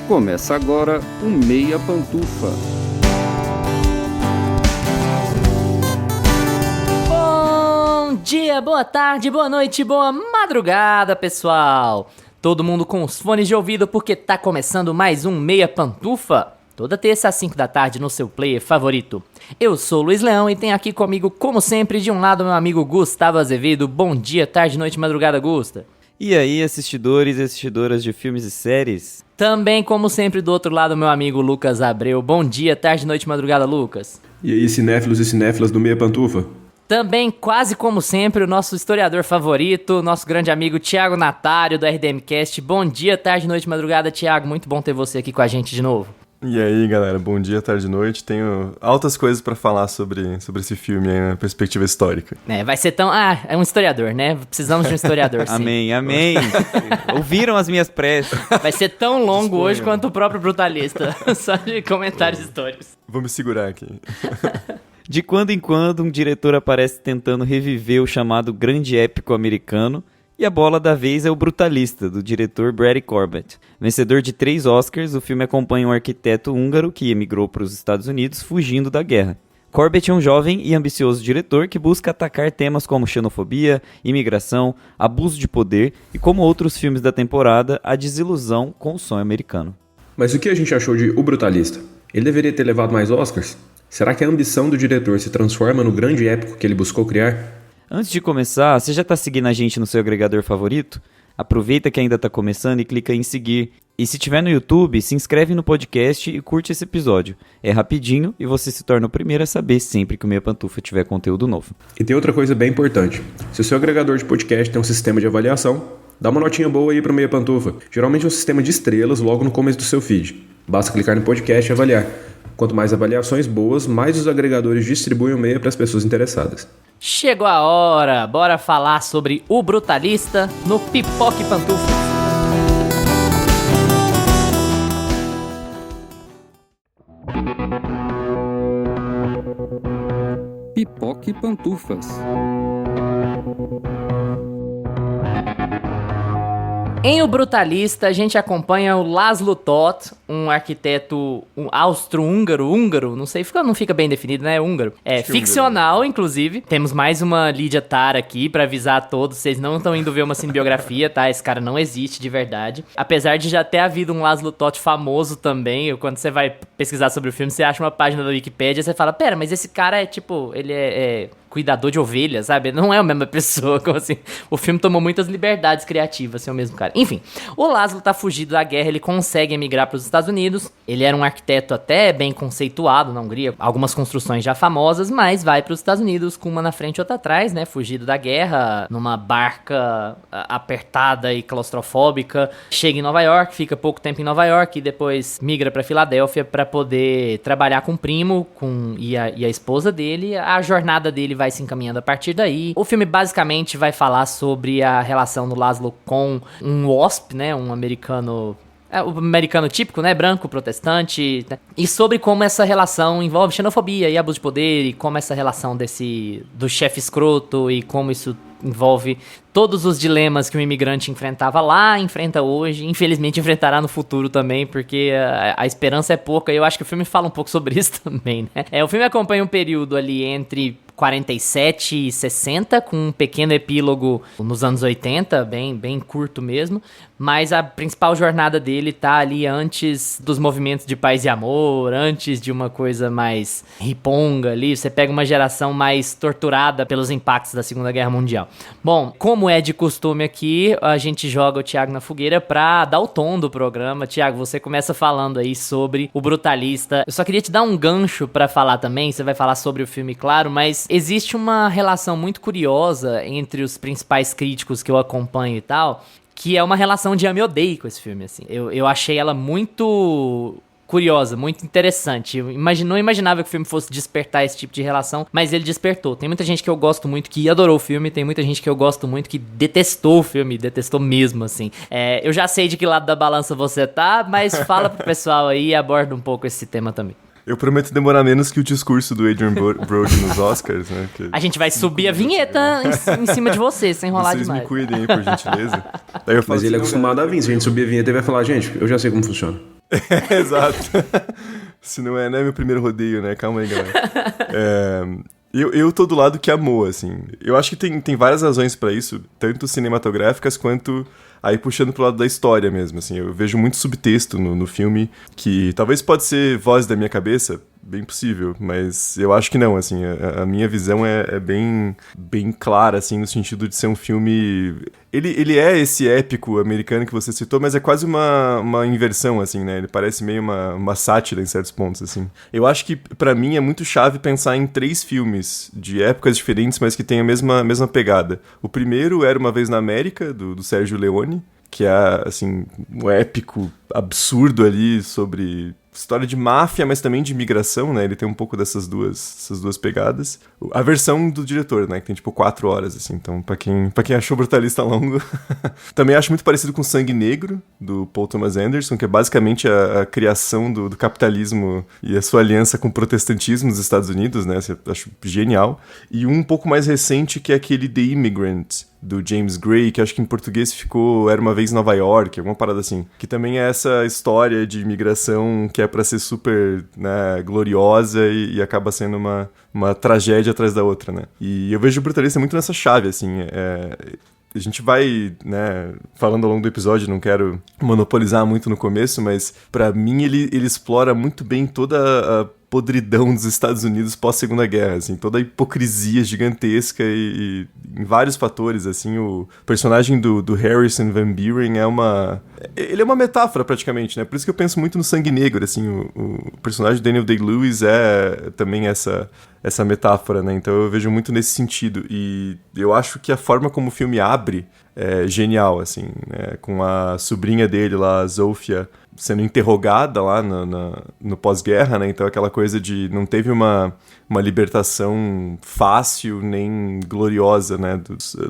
Começa agora o Meia Pantufa. Bom dia, boa tarde, boa noite, boa madrugada, pessoal! Todo mundo com os fones de ouvido porque tá começando mais um Meia Pantufa. Toda terça às 5 da tarde no seu player favorito. Eu sou o Luiz Leão e tenho aqui comigo, como sempre, de um lado meu amigo Gustavo Azevedo. Bom dia, tarde, noite, madrugada, Gusta. E aí, assistidores e assistidoras de filmes e séries? Também, como sempre, do outro lado, meu amigo Lucas Abreu. Bom dia, tarde, noite, madrugada, Lucas. E aí, cinéfilos e cinéfilas do Meia Pantufa? Também, quase como sempre, o nosso historiador favorito, nosso grande amigo Thiago Natário, do RDMcast. Bom dia, tarde, noite, madrugada, Thiago. Muito bom ter você aqui com a gente de novo. E aí, galera, bom dia, tarde e noite. Tenho altas coisas pra falar sobre esse filme aí, na perspectiva histórica. Vai ser tão... é um historiador, né? Precisamos de um historiador, sim. Amém, amém. Ouviram as minhas preces. Vai ser tão longo hoje quanto o próprio Brutalista. Só de comentários históricos. Vou me segurar aqui. De quando em quando, um diretor aparece tentando reviver o chamado grande épico americano. E a bola da vez é o Brutalista, do diretor Brady Corbett. Vencedor de 3 Oscars, o filme acompanha um arquiteto húngaro que emigrou para os Estados Unidos fugindo da guerra. Corbett é um jovem e ambicioso diretor que busca atacar temas como xenofobia, imigração, abuso de poder e, como outros filmes da temporada, a desilusão com o sonho americano. Mas o que a gente achou de O Brutalista? Ele deveria ter levado mais Oscars? Será que a ambição do diretor se transforma no grande épico que ele buscou criar? Antes de começar, você já está seguindo a gente no seu agregador favorito? Aproveita que ainda está começando e clica em seguir. E se tiver no YouTube, se inscreve no podcast e curte esse episódio. É rapidinho e você se torna o primeiro a saber sempre que o Meia Pantufa tiver conteúdo novo. E tem outra coisa bem importante. Se o seu agregador de podcast tem um sistema de avaliação, dá uma notinha boa aí pro Meia Pantufa. Geralmente é um sistema de estrelas logo no começo do seu feed. Basta clicar no podcast e avaliar. Quanto mais avaliações boas, mais os agregadores distribuem o Meia para as pessoas interessadas. Chegou a hora, bora falar sobre O Brutalista no Pipoque Pantufa. Pipoque Pantufas. Em O Brutalista, a gente acompanha o Laszlo Toth, um arquiteto austro-húngaro, não sei, não fica bem definido, né? Húngaro. É ficcional, inclusive. Temos mais uma Lídia Tara aqui pra avisar a todos, vocês não estão indo ver uma cinebiografia, tá? Esse cara não existe de verdade. Apesar de já ter havido um Laszlo Toth famoso também, quando você vai pesquisar sobre o filme, você acha uma página da Wikipédia e você fala, pera, mas esse cara é tipo, ele é cuidador de ovelhas, sabe? Não é a mesma pessoa, como assim. O filme tomou muitas liberdades criativas, assim, o mesmo cara. Enfim, o Laszlo tá fugido da guerra, ele consegue emigrar para os Estados Unidos. Ele era um arquiteto até bem conceituado na Hungria, algumas construções já famosas, mas vai para os Estados Unidos com uma na frente e outra atrás, né? Fugido da guerra, numa barca apertada e claustrofóbica. Chega em Nova York, fica pouco tempo em Nova York e depois migra para Filadélfia para poder trabalhar com o primo e a esposa dele. A jornada dele vai se encaminhando a partir daí. O filme basicamente vai falar sobre a relação do Laszlo com um WASP, né, um americano... o americano típico, né, branco, protestante, né? E sobre como essa relação envolve xenofobia e abuso de poder, e como essa relação do chefe escroto, e como isso envolve todos os dilemas que o imigrante enfrentava lá, enfrenta hoje, infelizmente enfrentará no futuro também, porque a esperança é pouca, e eu acho que o filme fala um pouco sobre isso também, né? O filme acompanha um período ali entre 47 e 60, com um pequeno epílogo nos anos 80, bem curto mesmo, mas a principal jornada dele tá ali antes dos movimentos de paz e amor, antes de uma coisa mais riponga ali. Você pega uma geração mais torturada pelos impactos da Segunda Guerra Mundial. Bom, como é de costume aqui, a gente joga o Thiago na fogueira pra dar o tom do programa. Thiago, você começa falando aí sobre O Brutalista. Eu só queria te dar um gancho pra falar também, você vai falar sobre o filme, claro, mas existe uma relação muito curiosa entre os principais críticos que eu acompanho e tal, que é uma relação de ame e odeio com esse filme, assim. Eu achei ela muito curiosa, muito interessante. Eu não imaginava que o filme fosse despertar esse tipo de relação, mas ele despertou. Tem muita gente que eu gosto muito que adorou o filme, tem muita gente que eu gosto muito que detestou o filme, detestou mesmo, assim. Eu já sei de que lado da balança você tá, mas fala pro pessoal aí e aborda um pouco esse tema também. Eu prometo demorar menos que o discurso do Adrien Brody nos Oscars, né? A gente vai subir a vinheta em cima de você, sem enrolar Vocês demais. me cuidem aí, por gentileza. Daí eu falo Mas ele é acostumado a vir. Se a gente subir a vinheta, ele vai falar, gente, eu já sei como funciona. Exato. Se não é, né, meu primeiro rodeio, né? Calma aí, galera. Eu tô do lado que amou, assim. Eu acho que tem várias razões pra isso, tanto cinematográficas quanto aí puxando pro lado da história mesmo, assim. Eu vejo muito subtexto no filme, que talvez pode ser voz da minha cabeça, bem possível, mas eu acho que não, assim. A minha visão é bem clara, assim, no sentido de ser um filme... Ele é esse épico americano que você citou, mas é quase uma inversão, assim, né? Ele parece meio uma sátira em certos pontos, assim. Eu acho que, pra mim, é muito chave pensar em 3 filmes de épocas diferentes, mas que têm a mesma pegada. O primeiro Era Uma Vez na América, do Sérgio Leone, que é, assim, um épico absurdo ali sobre história de máfia, mas também de imigração, né? Ele tem um pouco essas duas pegadas. A versão do diretor, né? Que tem, tipo, 4 horas, assim. Então, pra quem achou Brutalista longo... Também acho muito parecido com Sangue Negro, do Paul Thomas Anderson, que é basicamente a criação do capitalismo e a sua aliança com o protestantismo nos Estados Unidos, né? Eu acho genial. E um pouco mais recente, que é aquele The Immigrant, do James Gray, que acho que em português ficou Era Uma Vez em Nova York, alguma parada assim. Que também é essa história de imigração que é pra ser super, né, gloriosa e acaba sendo uma tragédia atrás da outra, né? E eu vejo o Brutalista muito nessa chave, assim. A gente vai, né, falando ao longo do episódio, não quero monopolizar muito no começo, mas pra mim ele explora muito bem toda a podridão dos Estados Unidos pós-Segunda Guerra, assim, toda a hipocrisia gigantesca e em vários fatores, assim, o personagem do Harrison Van Buren ele é uma metáfora praticamente, né, por isso que eu penso muito no Sangue Negro, assim, o personagem do Daniel Day-Lewis é também essa metáfora, né, então eu vejo muito nesse sentido, e eu acho que a forma como o filme abre é genial, assim, né, com a sobrinha dele lá, a Zofia, sendo interrogada lá no pós-guerra, né? Então aquela coisa de não teve uma libertação fácil nem gloriosa, né?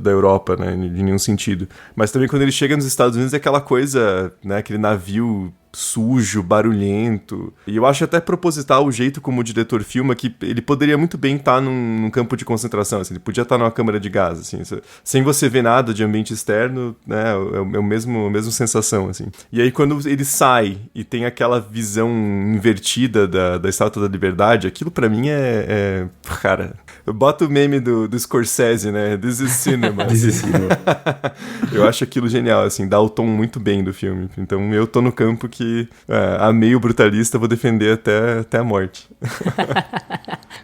Da Europa, né? De nenhum sentido. Mas também quando ele chega nos Estados Unidos é aquela coisa, né? Aquele navio sujo, barulhento. E eu acho até proposital o jeito como o diretor filma, que ele poderia muito bem estar num campo de concentração, assim, ele podia estar numa câmara de gás, assim, sem você ver nada de ambiente externo, né, é a mesma sensação, assim. E aí quando ele sai e tem aquela visão invertida da Estátua da Liberdade, aquilo pra mim cara, eu boto o meme do Scorsese, né, This is cinema. This is cinema. Eu acho aquilo genial, assim, dá o tom muito bem do filme. Então eu tô no campo que amei o Brutalista, vou defender até a morte.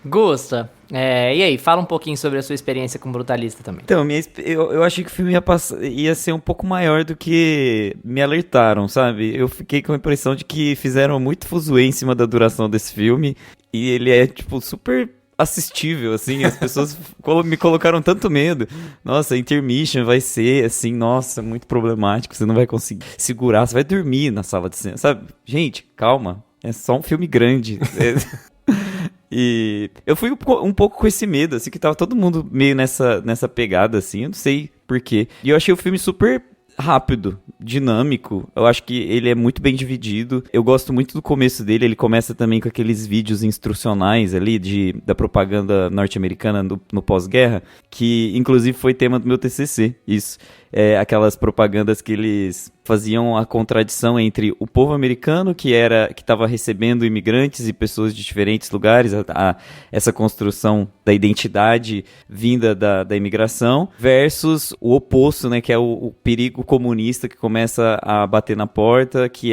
Gusta, e aí, fala um pouquinho sobre a sua experiência com Brutalista também. Então, eu achei que o filme ia ser um pouco maior do que me alertaram, sabe? Eu fiquei com a impressão de que fizeram muito fuzuê em cima da duração desse filme, e ele é, tipo, super assistível, assim, as pessoas me colocaram tanto medo. Nossa, intermission vai ser, assim, nossa, muito problemático, você não vai conseguir segurar, você vai dormir na sala de cinema, sabe? Gente, calma, é só um filme grande. E eu fui um pouco com esse medo, assim, que tava todo mundo meio nessa pegada, assim, eu não sei porquê. E eu achei o filme super rápido, dinâmico, eu acho que ele é muito bem dividido, eu gosto muito do começo dele, ele começa também com aqueles vídeos instrucionais ali da propaganda norte-americana no pós-guerra, que inclusive foi tema do meu TCC, isso. Aquelas propagandas que eles faziam a contradição entre o povo americano que estava recebendo imigrantes e pessoas de diferentes lugares, essa construção da identidade vinda da imigração, versus o oposto, né, que é o perigo comunista que começa a bater na porta, que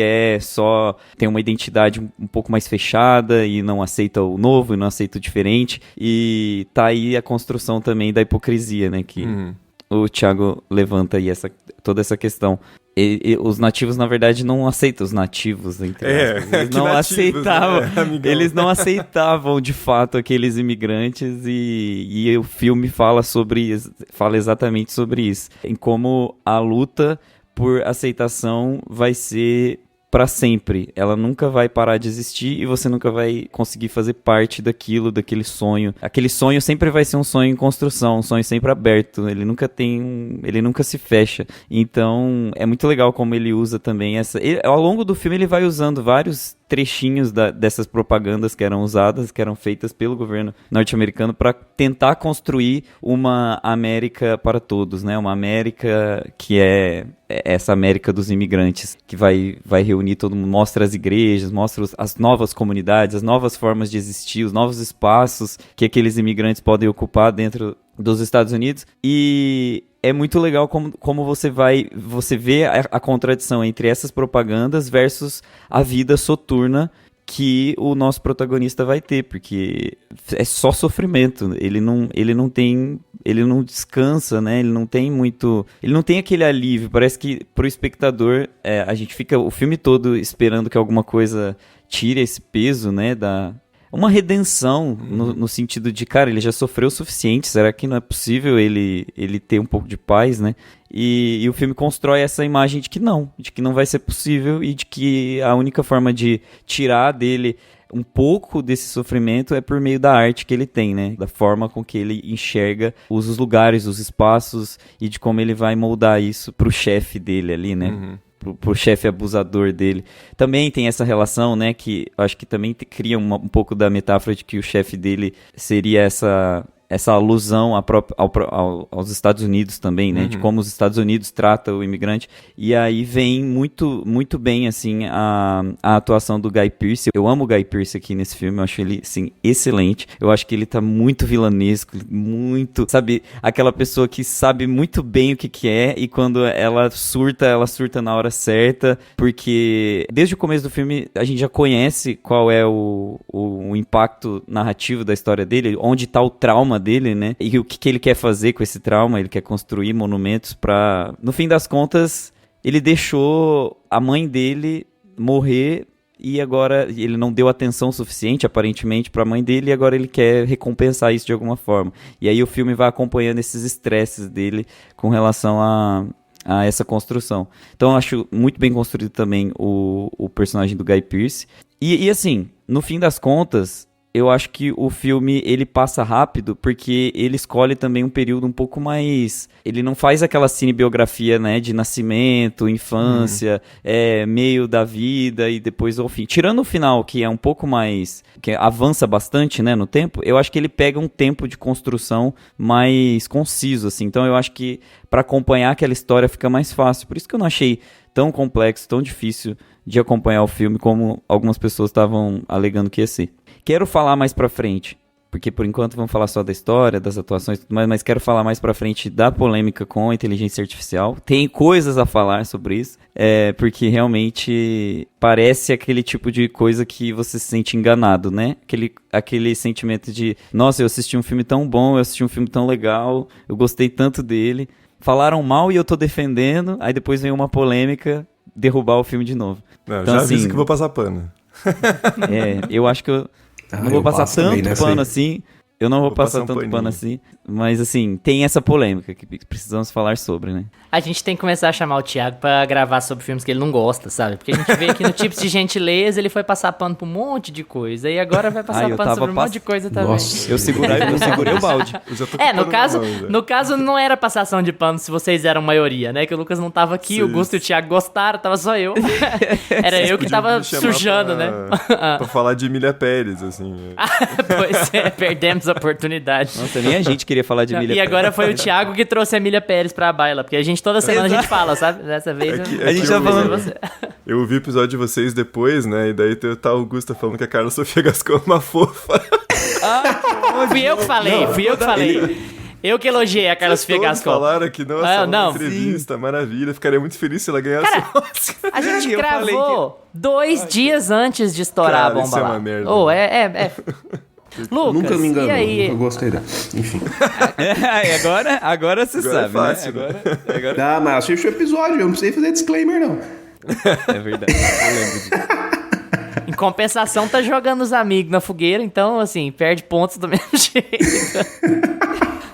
tem uma identidade um pouco mais fechada e não aceita o novo e não aceita o diferente, e tá aí a construção também da hipocrisia, né, que o Thiago levanta aí toda essa questão. Os nativos, na verdade, não aceitam os nativos, entre aspas. Eles não aceitavam, né, eles não aceitavam, de fato, aqueles imigrantes, e o filme fala exatamente sobre isso. Em como a luta por aceitação vai ser para sempre, ela nunca vai parar de existir e você nunca vai conseguir fazer parte daquele sonho. Aquele sonho sempre vai ser um sonho em construção, um sonho sempre aberto, ele nunca se fecha. Então é muito legal como ele usa também ao longo do filme ele vai usando vários trechinhos dessas propagandas que eram usadas, que eram feitas pelo governo norte-americano para tentar construir uma América para todos, né? Uma América que é essa América dos imigrantes, que vai reunir todo mundo, mostra as igrejas, mostra as novas comunidades, as novas formas de existir, os novos espaços que aqueles imigrantes podem ocupar dentro dos Estados Unidos. E é muito legal como você vê a contradição entre essas propagandas versus a vida soturna que o nosso protagonista vai ter, porque é só sofrimento, ele não descansa, né? Ele não tem aquele alívio. Parece que pro espectador, a gente fica o filme todo esperando que alguma coisa tire esse peso, né, uma redenção, no sentido de, cara, ele já sofreu o suficiente, será que não é possível ele ter um pouco de paz, né? E o filme constrói essa imagem de que não vai ser possível e de que a única forma de tirar dele um pouco desse sofrimento é por meio da arte que ele tem, né? Da forma com que ele enxerga os lugares, os espaços e de como ele vai moldar isso pro chefe dele ali, né? Uhum. Pro chefe abusador dele. Também tem essa relação, né, que eu acho que também cria um pouco da metáfora de que o chefe dele seria essa alusão aos Estados Unidos também, né? Uhum. De como os Estados Unidos tratam o imigrante. E aí vem muito, muito bem, assim, a atuação do Guy Pearce. Eu amo o Guy Pearce aqui nesse filme, eu acho ele, assim, excelente. Eu acho que ele tá muito vilanesco, muito, sabe, aquela pessoa que sabe muito bem o que é, e quando ela surta na hora certa, porque desde o começo do filme a gente já conhece qual é o impacto narrativo da história dele, onde tá o trauma dele, né? E o que ele quer fazer com esse trauma. Ele quer construir monumentos pra... No fim das contas, ele deixou a mãe dele morrer e agora ele não deu atenção suficiente, aparentemente, pra mãe dele, e agora ele quer recompensar isso de alguma forma. E aí o filme vai acompanhando esses estresses dele com relação a essa construção. Então eu acho muito bem construído também o personagem do Guy Pearce. E assim, no fim das contas, eu acho que o filme, ele passa rápido porque ele escolhe também um período um pouco mais... Ele não faz aquela cinebiografia, né, de nascimento, infância, meio da vida e depois ao fim. Tirando o final, que é um pouco mais... que avança bastante, né, no tempo, eu acho que ele pega um tempo de construção mais conciso, assim. Então eu acho que para acompanhar aquela história fica mais fácil. Por isso que eu não achei tão complexo, tão difícil de acompanhar o filme como algumas pessoas estavam alegando que ia ser. Quero falar mais pra frente, porque por enquanto vamos falar só da história, das atuações e tudo mais, mas quero falar mais pra frente da polêmica com a inteligência artificial. Tem coisas a falar sobre isso, porque realmente parece aquele tipo de coisa que você se sente enganado, né? Aquele sentimento de, nossa, eu assisti um filme tão bom, eu assisti um filme tão legal, eu gostei tanto dele. Falaram mal e eu tô defendendo, aí depois vem uma polêmica derrubar o filme de novo. Não, então, já assim, disse que vou passar pano. Eu acho que eu não vou passar tanto pano assim. Eu não vou passar tanto pano assim. Mas, assim, tem essa polêmica que precisamos falar sobre, né? A gente tem que começar a chamar o Thiago pra gravar sobre filmes que ele não gosta, sabe? Porque a gente vê aqui no Tips de Gentileza, ele foi passar pano pra um monte de coisa. E agora vai passar pano sobre um monte de coisa também. Nossa, eu segurei o balde. No caso, não era passação de pano se vocês eram maioria, né? Que o Lucas não tava aqui, o Gusto e o Thiago gostaram, tava só eu. Era eu que tava sujando, né? Pra falar de Emília Pérez, assim. Pois é, perdemos a oportunidade. Nossa, nem a gente queria falar de Emília Pérez. E agora foi o Thiago que trouxe a Emília Pérez pra baila, porque a gente toda semana a gente fala, sabe? Dessa vez a gente tá falando. Eu ouvi o episódio de vocês depois, né? E daí tá o Augusto falando que a Carla Sofia Gascon é uma fofa. Fui eu que falei. Eu que elogiei a Carla Sofia Gascon. Falaram que não, entrevista, maravilha. Ficaria muito feliz se ela ganhasse o Oscar. A gente gravou 2 dias antes de estourar a bomba isso lá. É uma merda. Lucas, nunca me enganou, e aí? nunca gostei dela. Enfim. Agora você sabe, é fácil, né? Agora... Ah, mas assiste o episódio, eu não precisei fazer disclaimer, não. É verdade, eu lembro disso. Em compensação, tá jogando os amigos na fogueira, então, assim, perde pontos do mesmo jeito.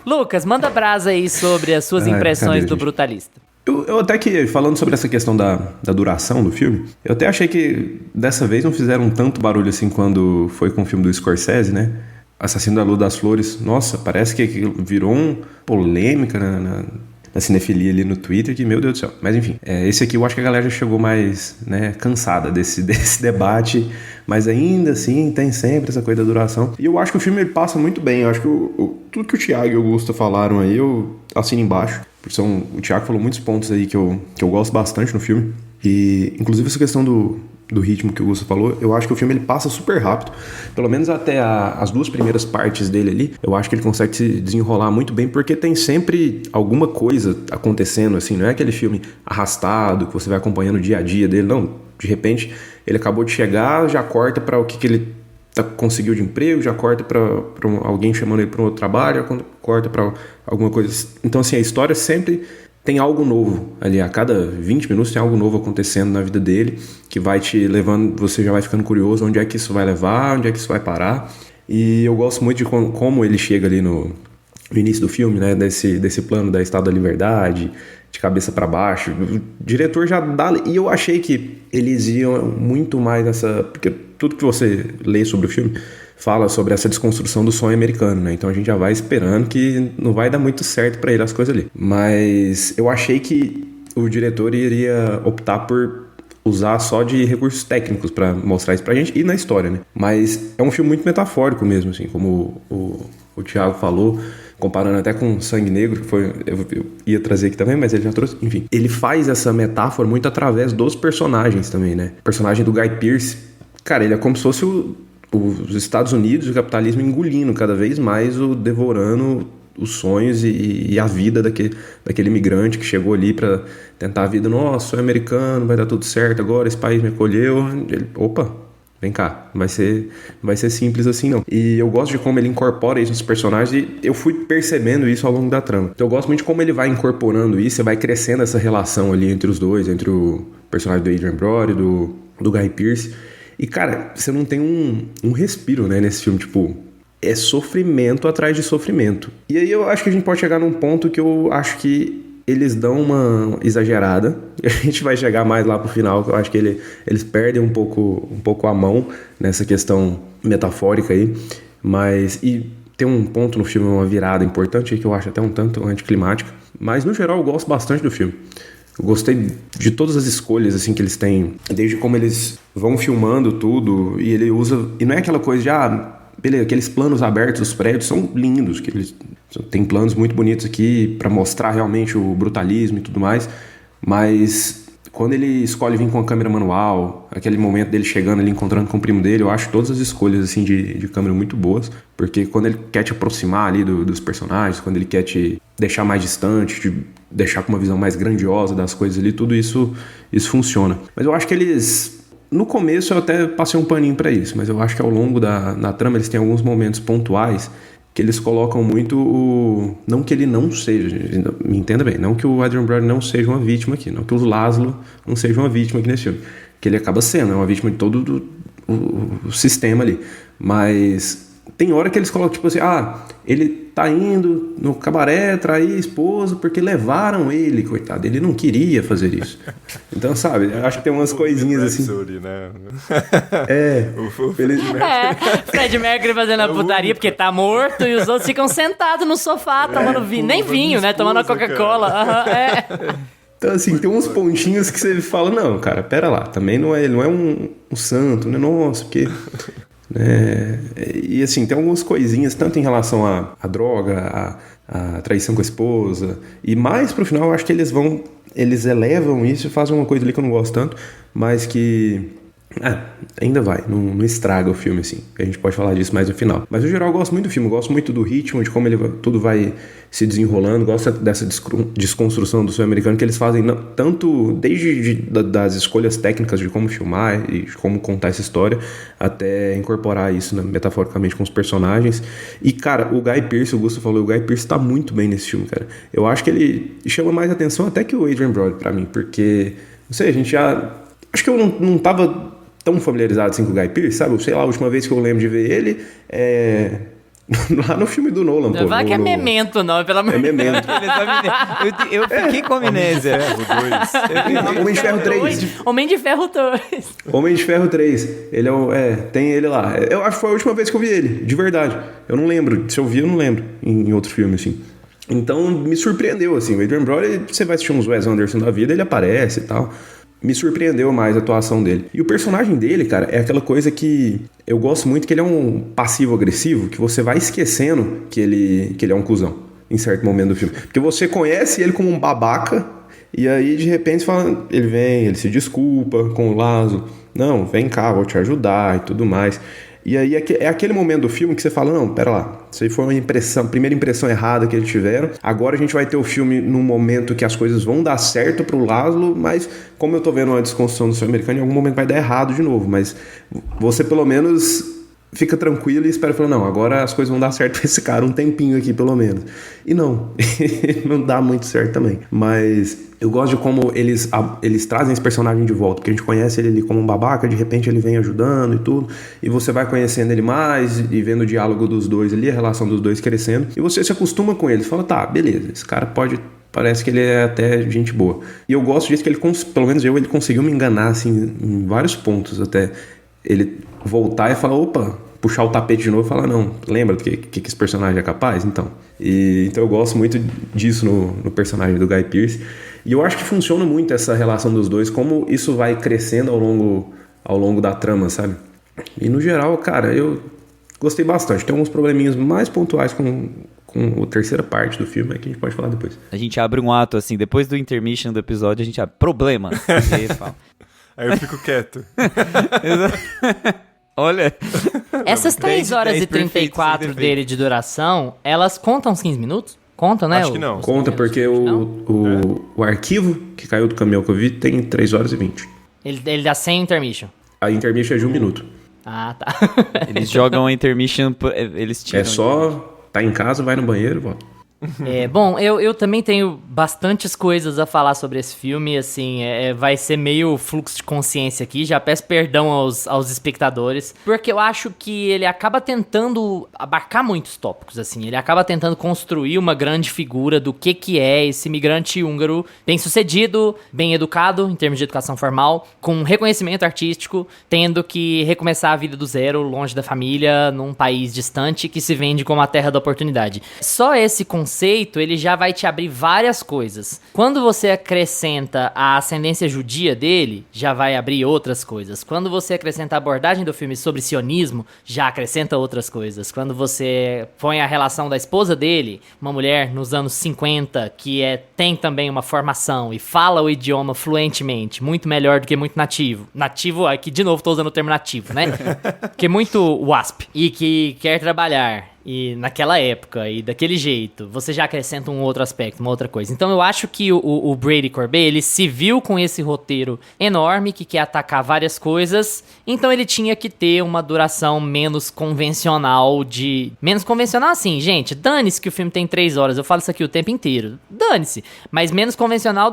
Lucas, manda brasa aí sobre as suas impressões do Brutalista. Eu até que, falando sobre essa questão da duração do filme, eu até achei que dessa vez não fizeram tanto barulho assim quando foi com o filme do Scorsese, né? Assassino da Lua das Flores. Nossa, parece que virou polêmica na cinefilia ali no Twitter, que, meu Deus do céu. Mas enfim, esse aqui eu acho que a galera já chegou mais, né, cansada desse debate, mas ainda assim tem sempre essa coisa da duração. E eu acho que o filme ele passa muito bem. Eu acho que tudo que o Thiago e o Augusto falaram aí, eu assino embaixo. O Thiago falou muitos pontos aí que eu gosto bastante no filme. E, inclusive, essa questão do ritmo que o Augusto falou, eu acho que o filme ele passa super rápido. Pelo menos até as 2 primeiras partes dele ali, eu acho que ele consegue se desenrolar muito bem, porque tem sempre alguma coisa acontecendo, assim. Não é aquele filme arrastado, que você vai acompanhando o dia a dia dele. Não, de repente, ele acabou de chegar, já corta para o que ele conseguiu de emprego, já corta para alguém chamando ele para um outro trabalho, já corta para alguma coisa. Então, assim, a história sempre tem algo novo ali. A cada 20 minutos tem algo novo acontecendo na vida dele, que vai te levando, você já vai ficando curioso onde é que isso vai levar, onde é que isso vai parar. E eu gosto muito de como ele chega ali no início do filme, né, desse plano da Estátua da Liberdade, de cabeça para baixo. O diretor já dá... E eu achei que eles iam muito mais nessa... Porque tudo que você lê sobre o filme fala sobre essa desconstrução do sonho americano, né? Então a gente já vai esperando que não vai dar muito certo para ele as coisas ali. Mas eu achei que o diretor iria optar por usar só de recursos técnicos para mostrar isso pra gente e na história, né? Mas é um filme muito metafórico mesmo, assim, como o Thiago falou, comparando até com Sangue Negro, que foi... Eu ia trazer aqui também, mas ele já trouxe. Enfim, ele faz essa metáfora muito através dos personagens também, né? O personagem do Guy Pearce, cara, ele é como se fosse os Estados Unidos e o capitalismo engolindo cada vez mais, devorando os sonhos e a vida daquele imigrante que chegou ali para tentar a vida. Nossa, sou americano, vai dar tudo certo agora, esse país me acolheu. Opa, vem cá, não vai ser simples assim não. E eu gosto de como ele incorpora isso nos personagens, e eu fui percebendo isso ao longo da trama. Então eu gosto muito de como ele vai incorporando isso, e vai crescendo essa relação ali entre os dois, entre o personagem do Adrien Brody e do Guy Pearce. E, cara, você não tem um respiro, né, nesse filme, tipo, é sofrimento atrás de sofrimento. E aí eu acho que a gente pode chegar num ponto que eu acho que eles dão uma exagerada, e a gente vai chegar mais lá pro final, que eu acho que eles perdem um pouco a mão nessa questão metafórica aí, mas... E tem um ponto no filme, uma virada importante, que eu acho até um tanto anticlimática, mas no geral eu gosto bastante do filme. Eu gostei de todas as escolhas assim que eles têm, desde como eles vão filmando tudo, e ele usa... E não é aquela coisa de, beleza, aqueles planos abertos dos prédios são lindos, que eles tem planos muito bonitos aqui para mostrar realmente o brutalismo e tudo mais, mas quando ele escolhe vir com a câmera manual, aquele momento dele chegando ali, encontrando com o primo dele, eu acho todas as escolhas assim de câmera muito boas, porque quando ele quer te aproximar ali dos personagens, quando ele quer te deixar mais distante, te deixar com uma visão mais grandiosa das coisas ali, tudo isso funciona. Mas eu acho que eles... No começo eu até passei um paninho pra isso, mas eu acho que ao longo da trama eles têm alguns momentos pontuais que eles colocam muito não que ele não seja, me entenda bem, não que o Adrien Brody não seja uma vítima aqui, não que o Laszlo não seja uma vítima aqui nesse filme, que ele acaba sendo, é uma vítima de todo o sistema ali, mas tem hora que eles colocam tipo assim, ele tá indo no cabaré trair a esposa porque levaram ele, coitado, ele não queria fazer isso. Então, sabe, eu acho que tem umas coisinhas assim. Né? Fred Mercury fazendo a putaria porque tá morto e os outros ficam sentados no sofá tomando vinho, nem vinho, né, tomando a Coca-Cola. Então, assim, tem uns pontinhos que você fala, não, cara, pera lá, também não é um santo, né, nossa, porque... E assim, tem algumas coisinhas, tanto em relação à droga, à traição com a esposa, e mais pro final eu acho que eles elevam isso e fazem uma coisa ali que eu não gosto tanto, mas que ainda vai, não estraga o filme assim, a gente pode falar disso mais no final. Mas no geral eu gosto muito do filme, eu gosto muito do ritmo, de como tudo vai se desenrolando, gosto dessa desconstrução do sonho americano que eles fazem, tanto desde das escolhas técnicas de como filmar e de como contar essa história, até incorporar isso, né, metaforicamente com os personagens. E cara, o Guy Pearce, o Augusto falou, o Guy Pearce tá muito bem nesse filme, cara. Eu acho que ele chama mais atenção até que o Adrien Brody pra mim, porque, não sei, a gente já... Acho que eu não tava tão familiarizado assim com o Guy Pearce, sabe? Sei lá, a última vez que eu lembro de ver ele lá no filme do Nolan, pô. Vai que é Memento, não, pelo amor de Deus. É Memento. Eu fiquei com amnésia. Homem de Ferro 3. Homem de Ferro 2. Homem de Ferro 3. Ele tem ele lá. Eu acho que foi a última vez que eu vi ele, de verdade. Eu não lembro. Se eu vi, eu não lembro em outro filme, assim. Então, me surpreendeu, assim. O Adrian Brody, você vai assistir uns Wes Anderson da vida, ele aparece e tal. Me surpreendeu mais a atuação dele. E o personagem dele, cara, é aquela coisa que eu gosto muito, que ele é um passivo-agressivo, que você vai esquecendo que ele é um cuzão em certo momento do filme. Porque você conhece ele como um babaca, e aí, de repente, fala, ele vem, ele se desculpa com o Laszlo. Não, vem cá, vou te ajudar e tudo mais. E aí é aquele momento do filme que você fala, não, pera lá, isso aí foi uma primeira impressão errada que eles tiveram. Agora a gente vai ter o filme num momento que as coisas vão dar certo pro Laszlo, mas como eu tô vendo uma desconstrução do sonho americano, em algum momento vai dar errado de novo. Mas você pelo menos fica tranquilo e espera e fala, não, agora as coisas vão dar certo pra esse cara um tempinho aqui, pelo menos. E não, não dá muito certo também. Mas eu gosto de como eles trazem esse personagem de volta, porque a gente conhece ele ali como um babaca, de repente ele vem ajudando e tudo, e você vai conhecendo ele mais e vendo o diálogo dos dois ali, a relação dos dois crescendo, e você se acostuma com ele, fala, tá, beleza, esse cara parece que ele é até gente boa. E eu gosto disso que ele, pelo menos ele conseguiu me enganar, assim, em vários pontos até. Ele voltar e falar, opa, puxar o tapete de novo e falar, não, lembra do que esse personagem é capaz? Então eu gosto muito disso no personagem do Guy Pearce. E eu acho que funciona muito essa relação dos dois, como isso vai crescendo ao longo da trama, sabe? E no geral, cara, eu gostei bastante. Tem alguns probleminhas mais pontuais com a terceira parte do filme, que a gente pode falar depois. A gente abre um ato assim, depois do intermission do episódio, a gente abre problemas. Aí eu fico quieto. Olha. Essas 3 horas e 34 dele de duração, elas contam uns 15 minutos? Conta, né? Acho que não. Conta porque o arquivo que caiu do caminhão que eu vi tem 3 horas e 20. Ele dá sem intermission. A intermission é de 1 minuto. Ah, tá. Eles jogam a intermission, eles tiram. É só tá em casa, vai no banheiro e volta. Bom, eu também tenho bastantes coisas a falar sobre esse filme, assim, vai ser meio fluxo de consciência aqui, já peço perdão aos espectadores, porque eu acho que ele acaba tentando abarcar muitos tópicos, assim, ele acaba tentando construir uma grande figura do que é esse imigrante húngaro bem-sucedido, bem educado, em termos de educação formal, com reconhecimento artístico, tendo que recomeçar a vida do zero, longe da família, num país distante, que se vende como a terra da oportunidade. Só esse conceito, ele já vai te abrir várias coisas. Quando você acrescenta a ascendência judia dele, já vai abrir outras coisas. Quando você acrescenta a abordagem do filme sobre sionismo, já acrescenta outras coisas. Quando você põe a relação da esposa dele, uma mulher nos anos 50, que tem também uma formação e fala o idioma fluentemente, muito melhor do que muito nativo. Nativo, aqui de novo tô usando o termo nativo, né? Que é muito WASP. E que quer trabalhar. E naquela época, e daquele jeito, você já acrescenta um outro aspecto, uma outra coisa. Então eu acho que o Brady Corbet, ele se viu com esse roteiro enorme, que quer atacar várias coisas, então ele tinha que ter uma duração menos convencional Menos convencional assim, gente, dane-se que o filme tem 3 horas, eu falo isso aqui o tempo inteiro, dane-se. Mas menos convencional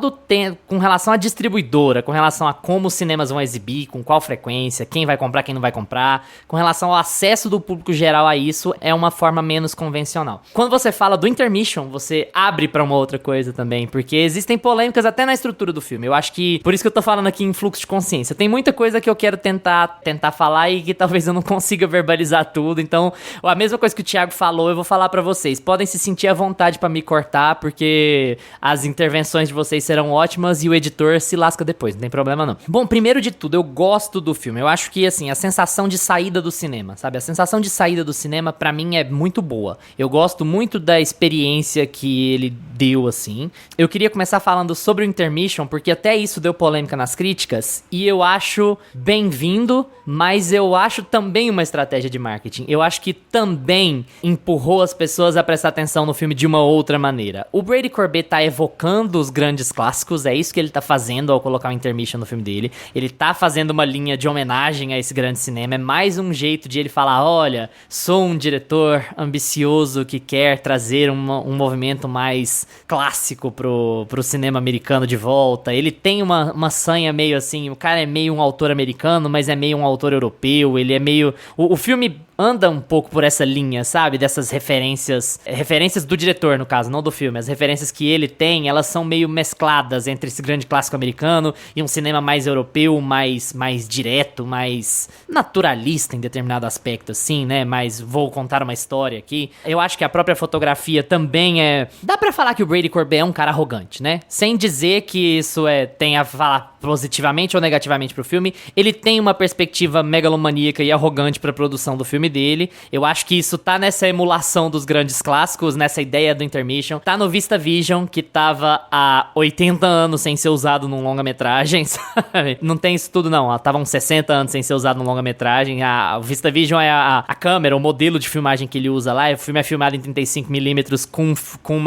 com relação à distribuidora, com relação a como os cinemas vão exibir, com qual frequência, quem vai comprar, quem não vai comprar, com relação ao acesso do público geral a isso, é uma forma menos convencional. Quando você fala do intermission, você abre pra uma outra coisa também, porque existem polêmicas até na estrutura do filme. Eu acho que, por isso que eu tô falando aqui em fluxo de consciência, tem muita coisa que eu quero tentar falar e que talvez eu não consiga verbalizar tudo, então a mesma coisa que o Thiago falou, eu vou falar pra vocês. Podem se sentir à vontade pra me cortar, porque as intervenções de vocês serão ótimas e o editor se lasca depois, não tem problema não. Bom, primeiro de tudo, eu gosto do filme. Eu acho que, assim, a sensação de saída do cinema, sabe? A sensação de saída do cinema, pra mim, é muito boa. Eu gosto muito da experiência que ele deu, assim. Eu queria começar falando sobre o intermission, porque até isso deu polêmica nas críticas, e eu acho bem-vindo, mas eu acho também uma estratégia de marketing. Eu acho que também empurrou as pessoas a prestar atenção no filme de uma outra maneira. O Brady Corbet tá evocando os grandes clássicos, é isso que ele tá fazendo ao colocar o intermission no filme dele. Ele tá fazendo uma linha de homenagem a esse grande cinema, é mais um jeito de ele falar, olha, sou um diretor ambicioso que quer trazer um movimento mais clássico pro cinema americano de volta. Ele tem uma sanha meio assim, o cara é meio um autor americano, mas é meio um autor europeu, ele é meio... O filme anda um pouco por essa linha, sabe? Dessas referências do diretor, no caso, não do filme. As referências que ele tem, elas são meio mescladas entre esse grande clássico americano e um cinema mais europeu, mais direto, mais naturalista em determinado aspecto, assim, né? Mas vou contar uma história aqui. Eu acho que a própria fotografia também é... Dá pra falar que o Brady Corbet é um cara arrogante, né? Sem dizer que isso tem a falar positivamente ou negativamente pro filme. Ele tem uma perspectiva megalomaníaca e arrogante pra produção do filme dele. Eu acho que isso tá nessa emulação dos grandes clássicos, nessa ideia do intermission. Tá no VistaVision, que tava há 80 anos sem ser usado num longa-metragem, sabe? Não tem isso tudo, não. Tava uns 60 anos sem ser usado num longa-metragem. O VistaVision é a câmera, o modelo de filmagem que ele usa lá. O filme é filmado em 35mm com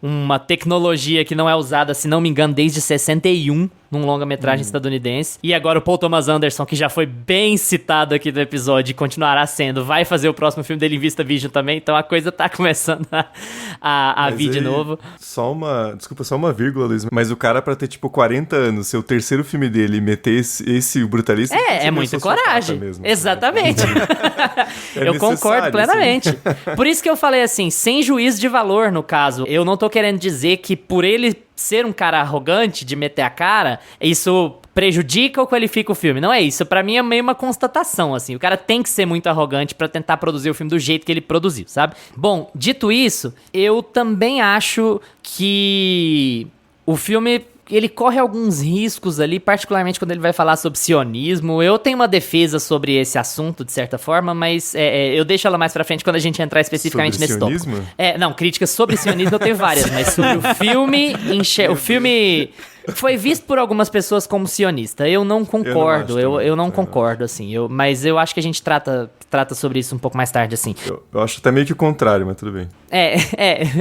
uma tecnologia que não é usada, se não me engano, desde 61. Num longa-metragem estadunidense. E agora o Paul Thomas Anderson, que já foi bem citado aqui no episódio e continuará sendo, vai fazer o próximo filme dele em VistaVision também, então a coisa tá começando a vir de novo. Só uma vírgula, Luiz, mas o cara pra ter tipo 40 anos, ser o terceiro filme dele e meter esse Brutalista... É muita coragem. Mesmo, exatamente. Eu concordo plenamente. Assim. Por isso que eu falei assim, sem juízo de valor no caso. Eu não tô querendo dizer que por ele ser um cara arrogante de meter a cara, isso prejudica ou qualifica o filme. Não é isso. Pra mim é meio uma constatação, assim. O cara tem que ser muito arrogante pra tentar produzir o filme do jeito que ele produziu, sabe? Bom, dito isso, eu também acho que o filme... ele corre alguns riscos ali, particularmente quando ele vai falar sobre sionismo. Eu tenho uma defesa sobre esse assunto, de certa forma, mas eu deixo ela mais pra frente quando a gente entrar especificamente sobre nesse tópico. Não, críticas sobre sionismo eu tenho várias, mas sobre o filme... o filme foi visto por algumas pessoas como sionista. Eu não concordo, eu não concordo, assim. Mas eu acho que a gente trata sobre isso um pouco mais tarde, assim. Eu acho até meio que o contrário, mas tudo bem.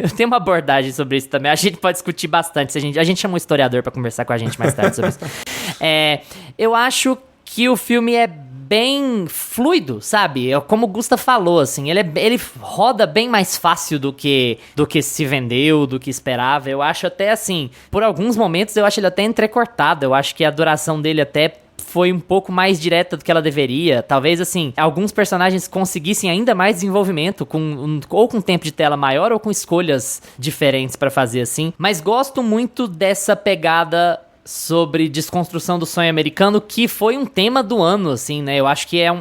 Eu tenho uma abordagem sobre isso também. A gente pode discutir bastante. A gente chama um historiador pra conversar com a gente mais tarde sobre isso. Eu acho que o filme é bem fluido, sabe? Como o Gusta falou, assim, ele roda bem mais fácil do que se vendeu, do que esperava. Eu acho até, assim, por alguns momentos eu acho ele até entrecortado. Eu acho que a duração dele até foi um pouco mais direta do que ela deveria. Talvez, assim, alguns personagens conseguissem ainda mais desenvolvimento, ou com tempo de tela maior, ou com escolhas diferentes pra fazer, assim. Mas gosto muito dessa pegada sobre desconstrução do sonho americano, que foi um tema do ano, assim, né? Eu acho que a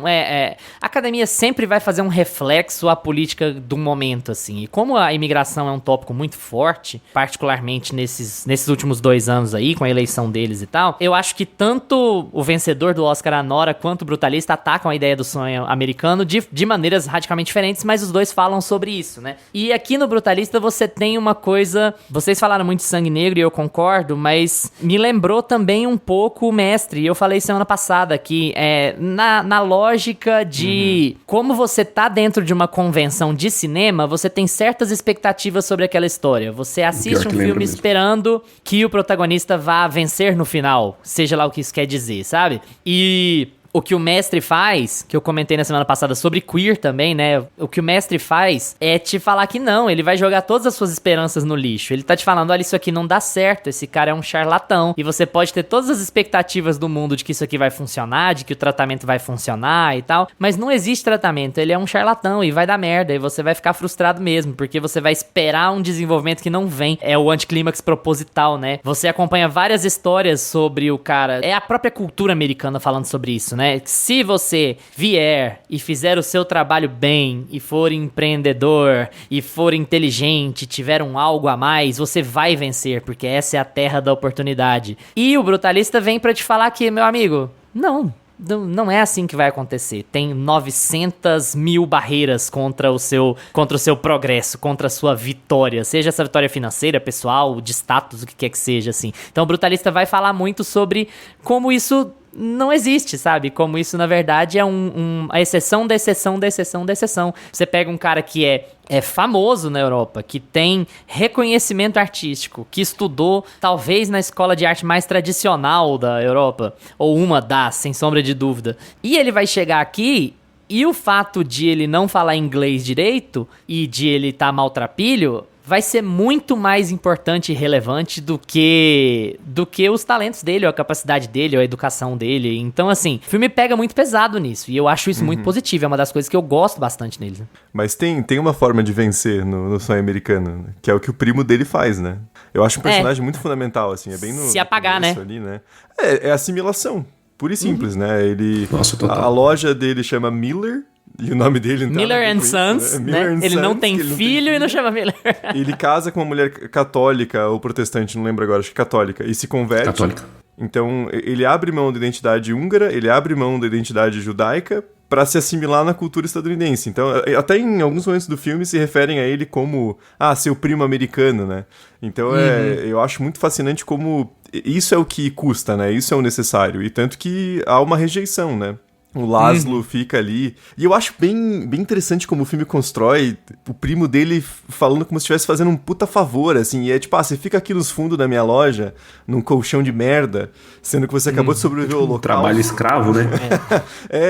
academia sempre vai fazer um reflexo à política do momento, assim. E como a imigração é um tópico muito forte, particularmente nesses últimos 2 anos aí, com a eleição deles e tal, eu acho que tanto o vencedor do Oscar, a Nora, quanto o Brutalista atacam a ideia do sonho americano de maneiras radicalmente diferentes, mas os dois falam sobre isso, né? E aqui no Brutalista você tem uma coisa... Vocês falaram muito de sangue negro e eu concordo, mas me lembrou também um pouco o Mestre, e eu falei semana passada que na lógica de como você tá dentro de uma convenção de cinema, você tem certas expectativas sobre aquela história. Você assiste um filme esperando que o protagonista vá vencer no final, seja lá o que isso quer dizer, sabe? E... o que o Mestre faz, que eu comentei na semana passada sobre Queer também, né? O que o Mestre faz é te falar que não, ele vai jogar todas as suas esperanças no lixo. Ele tá te falando, olha, isso aqui não dá certo, esse cara é um charlatão. E você pode ter todas as expectativas do mundo de que isso aqui vai funcionar, de que o tratamento vai funcionar e tal, mas não existe tratamento, ele é um charlatão e vai dar merda, e você vai ficar frustrado mesmo, porque você vai esperar um desenvolvimento que não vem. É o anticlímax proposital, né? Você acompanha várias histórias sobre o cara, é a própria cultura americana falando sobre isso, né? Se você vier e fizer o seu trabalho bem, e for empreendedor, e for inteligente, tiver um algo a mais, você vai vencer, porque essa é a terra da oportunidade. E o Brutalista vem pra te falar que, meu amigo, não é assim que vai acontecer. Tem 900 mil barreiras contra o seu progresso, contra a sua vitória. Seja essa vitória financeira, pessoal, de status, o que quer que seja, assim. Então o Brutalista vai falar muito sobre como isso não existe, sabe? Como isso, na verdade, é a exceção da exceção da exceção da exceção. Você pega um cara que é famoso na Europa, que tem reconhecimento artístico, que estudou talvez na escola de arte mais tradicional da Europa, ou uma das, sem sombra de dúvida. E ele vai chegar aqui, e o fato de ele não falar inglês direito, e de ele estar maltrapilho, vai ser muito mais importante e relevante do que os talentos dele, ou a capacidade dele, ou a educação dele. Então, assim, o filme pega muito pesado nisso, e eu acho isso muito positivo, é uma das coisas que eu gosto bastante nele. Né? Mas tem uma forma de vencer no sonho americano, né? Que é o que o primo dele faz, né? Eu acho um personagem muito fundamental, assim, é bem no se apagar, né? Ali, né? É assimilação, pura e simples, né? Ele, Nossa, total. a loja dele chama Miller, e o nome dele não tá Miller and com isso, Sons, né? né? Miller and Ele não Sons, tem que ele não filho e não chama Miller. Ele casa com uma mulher católica ou protestante, não lembro agora, acho que católica, e se converte. Católica. Então, ele abre mão da identidade húngara, ele abre mão da identidade judaica para se assimilar na cultura estadunidense. Então, até em alguns momentos do filme se referem a ele como, seu primo americano, né? Então, eu acho muito fascinante como isso é o que custa, né? Isso é o necessário. E tanto que há uma rejeição, né? O Laszlo fica ali. E eu acho bem interessante como o filme constrói o primo dele falando como se estivesse fazendo um puta favor, assim. E é tipo, você fica aqui nos fundos da minha loja, num colchão de merda, sendo que você acabou de sobreviver ao local. Trabalho escravo, né?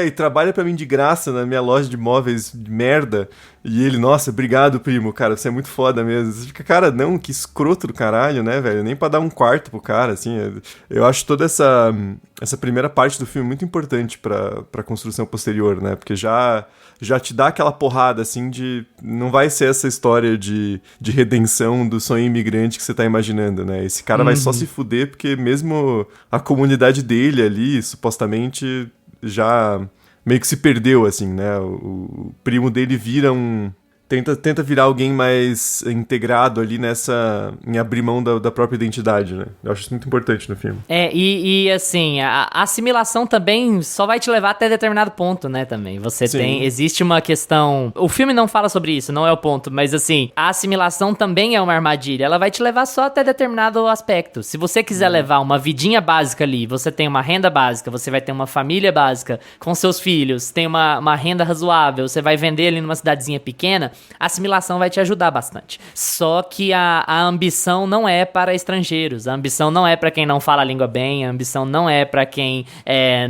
E trabalha pra mim de graça na minha loja de móveis de merda. E ele, nossa, obrigado, primo, cara, você é muito foda mesmo. Você fica, cara, não, que escroto do caralho, né, velho? Nem pra dar um quarto pro cara, assim. Eu acho toda essa primeira parte do filme muito importante pra construção posterior, né? Porque já te dá aquela porrada, assim, de... Não vai ser essa história de redenção do sonho imigrante que você tá imaginando, né? Esse cara vai só se fuder porque mesmo a comunidade dele ali, supostamente, já... meio que se perdeu, assim, né? O primo dele vira tenta virar alguém mais integrado ali em abrir mão da própria identidade, né? Eu acho isso muito importante no filme. E assim, a assimilação também só vai te levar até determinado ponto, né, também. Existe uma questão... O filme não fala sobre isso, não é o ponto, mas assim, a assimilação também é uma armadilha. Ela vai te levar só até determinado aspecto. Se você quiser levar uma vidinha básica ali, você tem uma renda básica, você vai ter uma família básica com seus filhos, tem uma renda razoável, você vai vender ali numa cidadezinha pequena, a assimilação vai te ajudar bastante. Só que a ambição não é para estrangeiros, a ambição não é para quem não fala a língua bem, a ambição não é para quem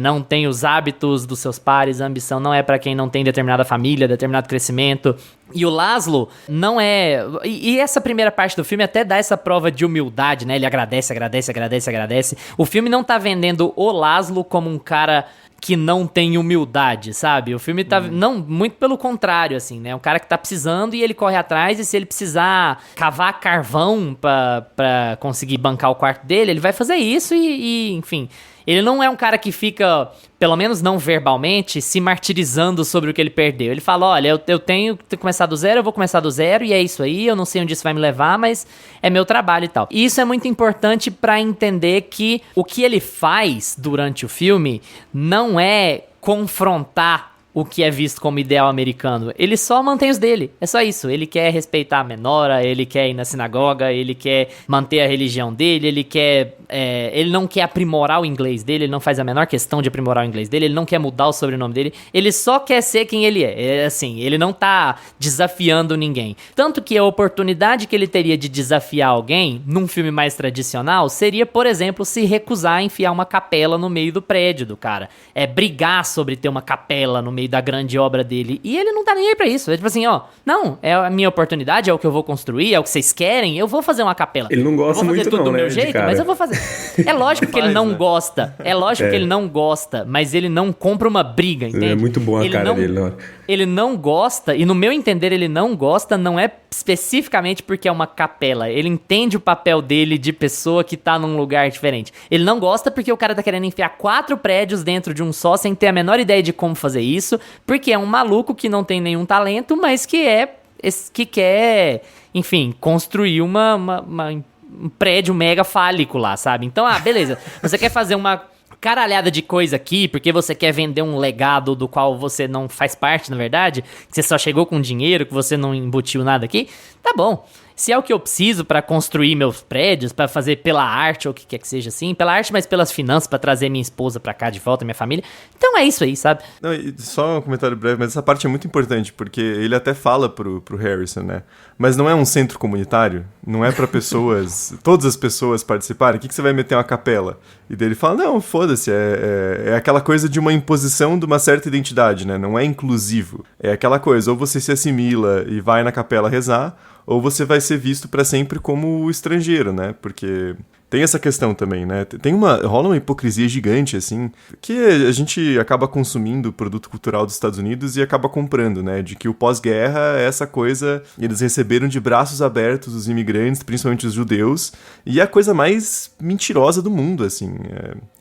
não tem os hábitos dos seus pares, a ambição não é para quem não tem determinada família, determinado crescimento. E o Laszlo não é... E essa primeira parte do filme até dá essa prova de humildade, né? Ele agradece. O filme não tá vendendo o Laszlo como um cara que não tem humildade, sabe? O filme tá... Não, muito pelo contrário, assim, né? Um cara que tá precisando e ele corre atrás, e se ele precisar cavar carvão pra conseguir bancar o quarto dele, ele vai fazer isso e enfim... Ele não é um cara que fica, pelo menos não verbalmente, se martirizando sobre o que ele perdeu. Ele fala, olha, eu tenho que começar do zero, eu vou começar do zero, e é isso aí, eu não sei onde isso vai me levar, mas é meu trabalho e tal. E isso é muito importante pra entender que o que ele faz durante o filme não é confrontar o que é visto como ideal americano. Ele só mantém os dele. É só isso. Ele quer respeitar a menora, ele quer ir na sinagoga, ele quer manter a religião dele, ele não quer aprimorar o inglês dele, ele não faz a menor questão de aprimorar o inglês dele, ele não quer mudar o sobrenome dele, ele só quer ser quem ele é. É assim, ele não tá desafiando ninguém. Tanto que a oportunidade que ele teria de desafiar alguém, num filme mais tradicional, seria, por exemplo, se recusar a enfiar uma capela no meio do prédio do cara. Brigar sobre ter uma capela no meio da grande obra dele. E ele não tá nem aí pra isso. É tipo assim, não, é a minha oportunidade, é o que eu vou construir, é o que vocês querem, eu vou fazer uma capela. Ele não gosta muito, tudo não, do né, meu jeito, mas eu vou fazer. É lógico que ele não gosta. É lógico que ele não gosta, mas ele não compra uma briga, entende? É muito bom a cara dele, não. Ele não gosta, e no meu entender ele não gosta, não é especificamente porque é uma capela. Ele entende o papel dele de pessoa que tá num lugar diferente. Ele não gosta porque o cara tá querendo enfiar 4 prédios dentro de um só, sem ter a menor ideia de como fazer isso, porque é um maluco que não tem nenhum talento, mas que quer, enfim, construir um prédio mega fálico lá, sabe? Então, beleza, você quer fazer uma caralhada de coisa aqui, porque você quer vender um legado do qual você não faz parte, na verdade, que você só chegou com dinheiro, que você não embutiu nada aqui, tá bom. Se é o que eu preciso pra construir meus prédios, pra fazer pela arte, ou o que quer que seja assim, pela arte, mas pelas finanças, pra trazer minha esposa pra cá de volta, minha família, então é isso aí, sabe? Não, só um comentário breve, mas essa parte é muito importante, porque ele até fala pro Harrison, né? Mas não é um centro comunitário, não é pra pessoas, todas as pessoas participarem, o que você vai meter uma capela? E daí ele fala, não, foda-se, é aquela coisa de uma imposição de uma certa identidade, né? Não é inclusivo, é aquela coisa, ou você se assimila e vai na capela rezar, ou você vai ser visto para sempre como o estrangeiro, né? Porque tem essa questão também, né? Rola uma hipocrisia gigante, assim, que a gente acaba consumindo o produto cultural dos Estados Unidos e acaba comprando, né? De que o pós-guerra é essa coisa, eles receberam de braços abertos os imigrantes, principalmente os judeus, e é a coisa mais mentirosa do mundo, assim.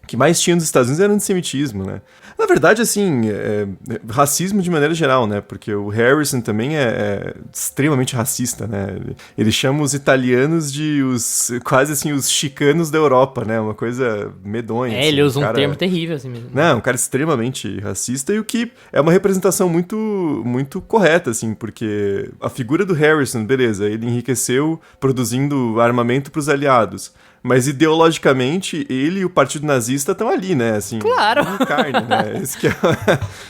O que mais tinha nos Estados Unidos era antissemitismo, né? Na verdade, assim, racismo de maneira geral, né? Porque o Harrison também é extremamente racista, né? Ele chama os italianos de quase assim, os chicanos da Europa, né? Uma coisa medonha. Ele usa um termo terrível, assim mesmo. Não, um cara extremamente racista, e o que é uma representação muito, muito correta, assim, porque a figura do Harrison, beleza, ele enriqueceu produzindo armamento para os aliados. Mas ideologicamente, ele e o Partido Nazista estão ali, né? Assim, claro! Carne, né?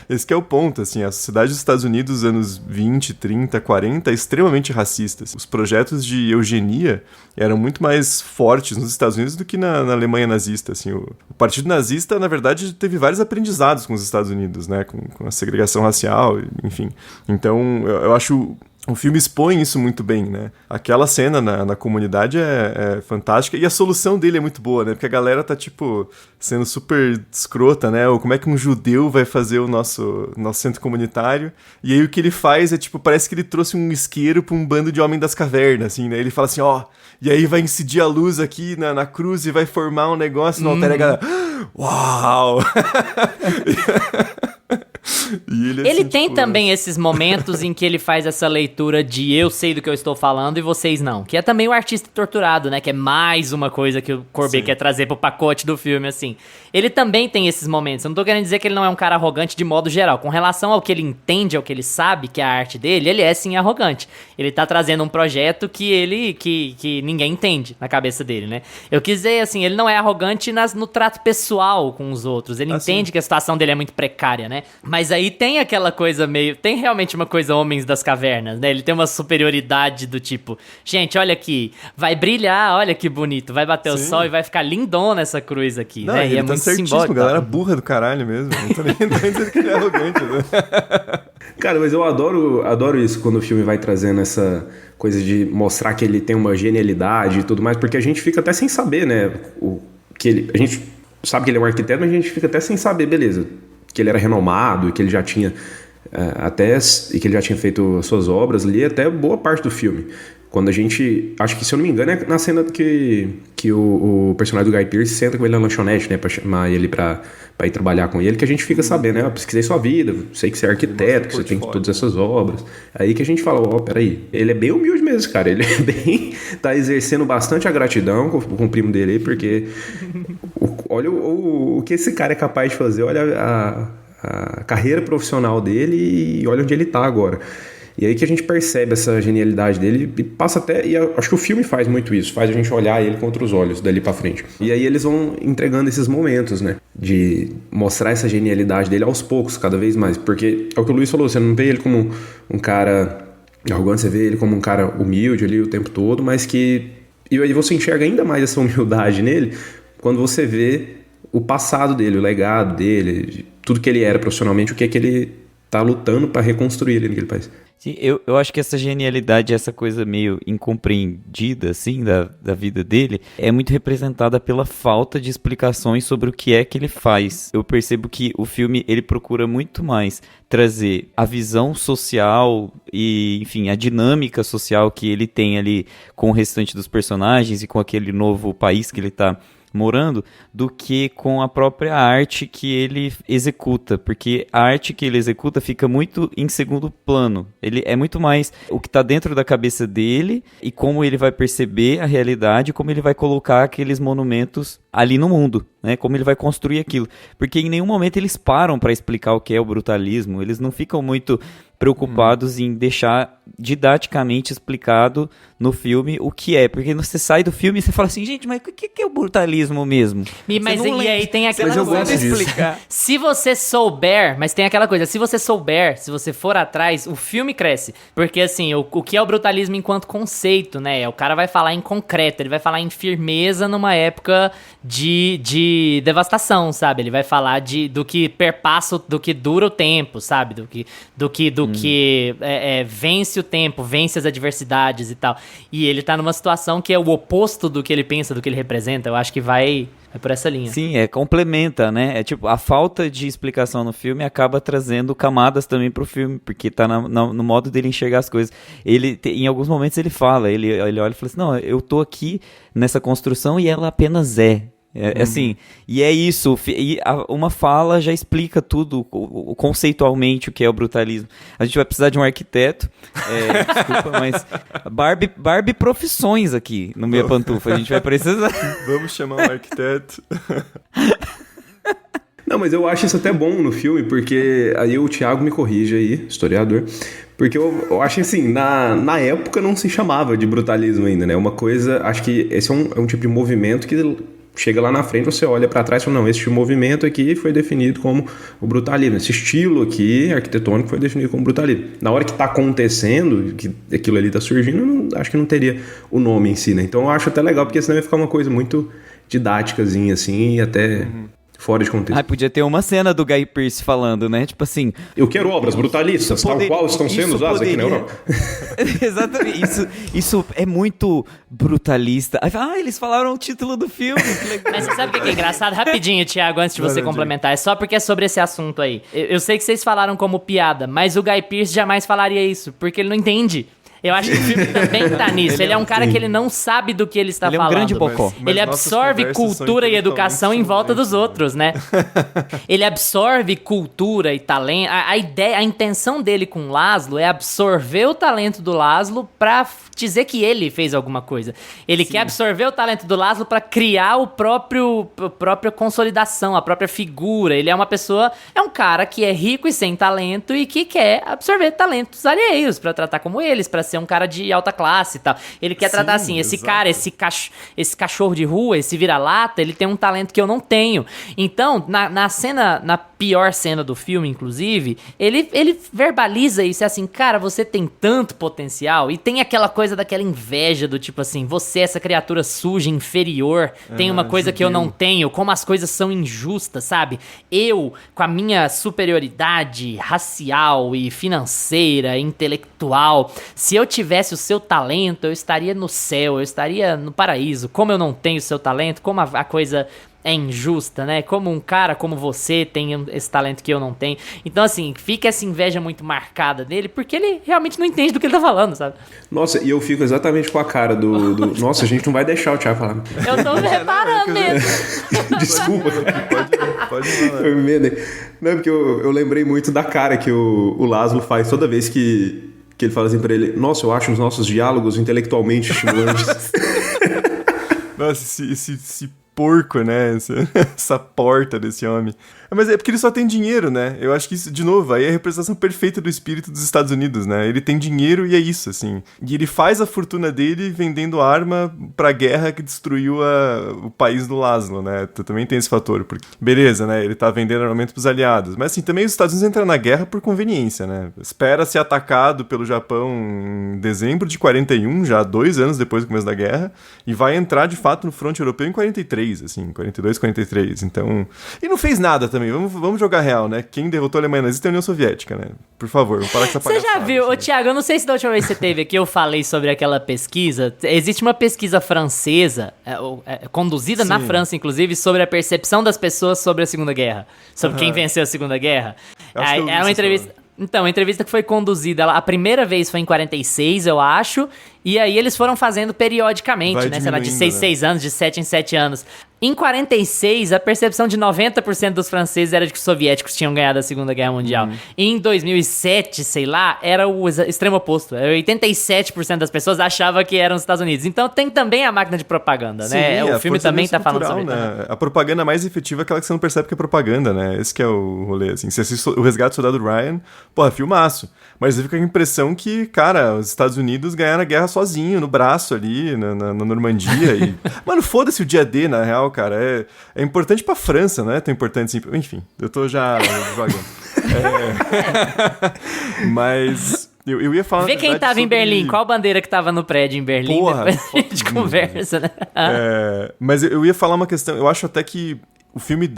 Esse que é o ponto, assim. A sociedade dos Estados Unidos dos anos 20, 30, 40 é extremamente racista. Os projetos de eugenia eram muito mais fortes nos Estados Unidos do que na Alemanha nazista, assim. O Partido Nazista, na verdade, teve vários aprendizados com os Estados Unidos, né? Com a segregação racial, enfim. Então, eu acho... O filme expõe isso muito bem, né? Aquela cena na comunidade é fantástica, e a solução dele é muito boa, né? Porque a galera tá, tipo, sendo super escrota, né? Ou como é que um judeu vai fazer o nosso centro comunitário? E aí o que ele faz é, tipo, parece que ele trouxe um isqueiro pra um bando de homem das cavernas, assim, né? Ele fala assim, e aí vai incidir a luz aqui na cruz e vai formar um negócio no altar, e a galera... Uau! Ele assim, tem também esses momentos em que ele faz essa leitura de eu sei do que eu estou falando e vocês não. Que é também o artista torturado, né? Que é mais uma coisa que o Courbet quer trazer pro pacote do filme, assim. Ele também tem esses momentos. Eu não tô querendo dizer que ele não é um cara arrogante de modo geral. Com relação ao que ele entende, ao que ele sabe, que é a arte dele, ele é sim arrogante. Ele tá trazendo um projeto que ninguém entende na cabeça dele, né? Eu quis dizer, assim, ele não é arrogante no trato pessoal com os outros. Ele entende que a situação dele é muito precária, né? Mas aí tem aquela coisa meio... Tem realmente uma coisa Homens das Cavernas, né? Ele tem uma superioridade do tipo... Gente, olha aqui. Vai brilhar, olha que bonito. Vai bater o sol e vai ficar lindona essa cruz aqui, não, né? E é muito simbólico. Galera burra do caralho mesmo. Não tô nem dizendo que ele é arrogante, né? Cara, mas eu adoro isso quando o filme vai trazendo essa coisa de mostrar que ele tem uma genialidade e tudo mais, porque a gente fica até sem saber, né? A gente sabe que ele é um arquiteto, mas a gente fica até sem saber, beleza, que ele era renomado e que ele já tinha e que ele já tinha feito as suas obras ali, até boa parte do filme. Quando a gente... Acho que, se eu não me engano, é na cena que o personagem do Guy Pearce senta com ele na lanchonete, né? Pra chamar ele pra ir trabalhar com ele, que a gente fica sabendo, né? Eu pesquisei sua vida, sei que você é arquiteto, que você tem todas essas obras. Aí que a gente fala, peraí. Ele é bem humilde mesmo, cara. Ele é bem... Tá exercendo bastante a gratidão com o primo dele aí, porque... olha o que esse cara é capaz de fazer. Olha a carreira profissional dele e olha onde ele tá agora. E aí que a gente percebe essa genialidade dele e passa até... E acho que o filme faz muito isso, faz a gente olhar ele com outros olhos dali pra frente. E aí eles vão entregando esses momentos, né? De mostrar essa genialidade dele aos poucos, cada vez mais. Porque é o que o Luiz falou, você não vê ele como um cara arrogante, você vê ele como um cara humilde ali o tempo todo, mas que... E aí você enxerga ainda mais essa humildade nele quando você vê o passado dele, o legado dele, tudo que ele era profissionalmente, o que é que ele tá lutando pra reconstruir ali naquele país. Sim, eu acho que essa genialidade, essa coisa meio incompreendida, assim, da vida dele, é muito representada pela falta de explicações sobre o que é que ele faz. Eu percebo que o filme, ele procura muito mais trazer a visão social e, enfim, a dinâmica social que ele tem ali com o restante dos personagens e com aquele novo país que ele tá morando, do que com a própria arte que ele executa, porque a arte que ele executa fica muito em segundo plano. Ele é muito mais o que está dentro da cabeça dele e como ele vai perceber a realidade, como ele vai colocar aqueles monumentos ali no mundo, né? Como ele vai construir aquilo, porque em nenhum momento eles param para explicar o que é o brutalismo, eles não ficam muito preocupados em deixar didaticamente explicado no filme o que é, porque você sai do filme e você fala assim, gente, mas o que é o brutalismo mesmo? Mas e aí tem aquela coisa de explicar. Se você souber, mas tem aquela coisa, se você souber, se você for atrás, o filme cresce, porque assim, o que é o brutalismo enquanto conceito, né? O cara vai falar em concreto, ele vai falar em firmeza numa época de devastação, sabe? Ele vai falar do que perpassa, do que dura o tempo, sabe? Do que vence vence o tempo, vence as adversidades e tal. E ele tá numa situação que é o oposto do que ele pensa, do que ele representa. Eu acho que vai por essa linha. Sim, complementa, né? É tipo, a falta de explicação no filme acaba trazendo camadas também pro filme, porque tá no modo dele enxergar as coisas. Em alguns momentos ele fala, ele olha e fala assim, não, eu tô aqui nessa construção e ela apenas é. Assim, e é isso, uma fala já explica tudo, conceitualmente, o que é o brutalismo. A gente vai precisar de um arquiteto, desculpa, mas Barbie profissões aqui no Meia Pantufa, a gente vai precisar. Vamos chamar um arquiteto. Não, mas eu acho isso até bom no filme, porque aí o Thiago me corrige aí, historiador, porque eu acho assim, na época não se chamava de brutalismo ainda, né? Uma coisa, acho que esse é um tipo de movimento que chega lá na frente, você olha pra trás e fala, não, esse movimento aqui foi definido como o brutalismo. Esse estilo aqui, arquitetônico, foi definido como brutalismo. Na hora que tá acontecendo, que aquilo ali tá surgindo, acho que não teria o nome em si, né? Então eu acho até legal, porque senão vai ficar uma coisa muito didáticazinha, assim, e até fora de contexto. Podia ter uma cena do Guy Pearce falando, né? Tipo assim... Eu quero obras brutalistas, tal qual estão sendo usadas aqui na Europa. Exatamente. Isso é muito brutalista. Eles falaram o título do filme. Mas você sabe o que é engraçado? Rapidinho, Thiago, antes de você complementar. É só porque é sobre esse assunto aí. Eu sei que vocês falaram como piada, mas o Guy Pearce jamais falaria isso, porque ele não entende. Eu acho que o filme também tá nisso. Ele é um cara que ele não sabe do que ele está falando. Ele é um grande bocó. Ele absorve cultura e educação em volta dos outros, né? Ele absorve cultura e talento. A intenção dele com o Laszlo é absorver o talento do Laszlo pra dizer que ele fez alguma coisa. Ele quer absorver o talento do Laszlo pra criar a própria consolidação, a própria figura. Ele é uma pessoa, é um cara que é rico e sem talento e que quer absorver talentos alheios pra tratar como eles, pra ser um cara de alta classe e tal. Ele quer tratar assim, esse cara, esse cachorro de rua, esse vira-lata, ele tem um talento que eu não tenho. Então, na pior cena do filme, inclusive, ele verbaliza isso, é assim, cara, você tem tanto potencial, e tem aquela coisa daquela inveja do tipo assim, você, essa criatura suja, inferior, tem uma coisa que eu não tenho, como as coisas são injustas, sabe? Eu, com a minha superioridade racial e financeira, intelectual, se eu tivesse o seu talento, eu estaria no céu, eu estaria no paraíso. Como eu não tenho o seu talento, como a coisa é injusta, né? Como um cara como você tem esse talento que eu não tenho. Então, assim, fica essa inveja muito marcada dele, porque ele realmente não entende do que ele tá falando, sabe? Nossa, e eu fico exatamente com a cara do nossa, a gente não vai deixar o Thiago falar. Eu tô reparando mesmo. Desculpa. Pode falar. Eu me emendei. Não, porque eu lembrei muito da cara que o Laszlo faz toda vez que ele fala assim pra ele, nossa, eu acho os nossos diálogos intelectualmente estimulantes. Nossa, esse porco, né? Essa porta desse homem. Mas é porque ele só tem dinheiro, né? Eu acho que isso, de novo, aí é a representação perfeita do espírito dos Estados Unidos, né? Ele tem dinheiro e é isso, assim. E ele faz a fortuna dele vendendo arma pra guerra que destruiu o país do Laszlo, né? Também tem esse fator. Porque, beleza, né? Ele tá vendendo armamento pros aliados. Mas, assim, também os Estados Unidos entram na guerra por conveniência, né? Espera ser atacado pelo Japão em dezembro de 41, já 2 anos depois do começo da guerra, e vai entrar, de fato, no fronte europeu em 43, assim, 42, 43. Então... E não fez nada também. Vamos jogar real, né? Quem derrotou a Alemanha nazista é a União Soviética, né? Por favor, vamos parar com essa palhaçada. Você já viu, assim. Thiago, eu não sei se da última vez que você teve aqui eu falei sobre aquela pesquisa. Existe uma pesquisa francesa, conduzida na França, inclusive, sobre a percepção das pessoas sobre a Segunda Guerra. Sobre quem venceu a Segunda Guerra. É uma entrevista... Então, a entrevista que foi conduzida, a primeira vez foi em 46, eu acho, e aí eles foram fazendo periodicamente, né? Sei lá, de 6 anos, de 7 em 7 anos. Em 46, a percepção de 90% dos franceses era de que os soviéticos tinham ganhado a Segunda Guerra Mundial. Em 2007, sei lá, era o extremo oposto. 87% das pessoas achavam que eram os Estados Unidos. Então tem também a máquina de propaganda, né? O filme também tá falando sobre isso. Né? A propaganda mais efetiva é aquela que você não percebe que é propaganda, né? Esse que é o rolê, assim. Você assiste o Resgate do Soldado Ryan, porra, filmaço. Mas você fica com a impressão que, cara, os Estados Unidos ganharam a guerra sozinho, no braço ali, na Normandia. E... Mano, foda-se o dia D, na real, cara. É importante pra França, não é tão importante assim. Enfim, eu tô já devagando. Mas... Eu ia falar... Vê quem tava em Berlim, qual bandeira que tava no prédio em Berlim, porra, depois a gente conversa, né? Mas eu ia falar uma questão, eu acho até que o filme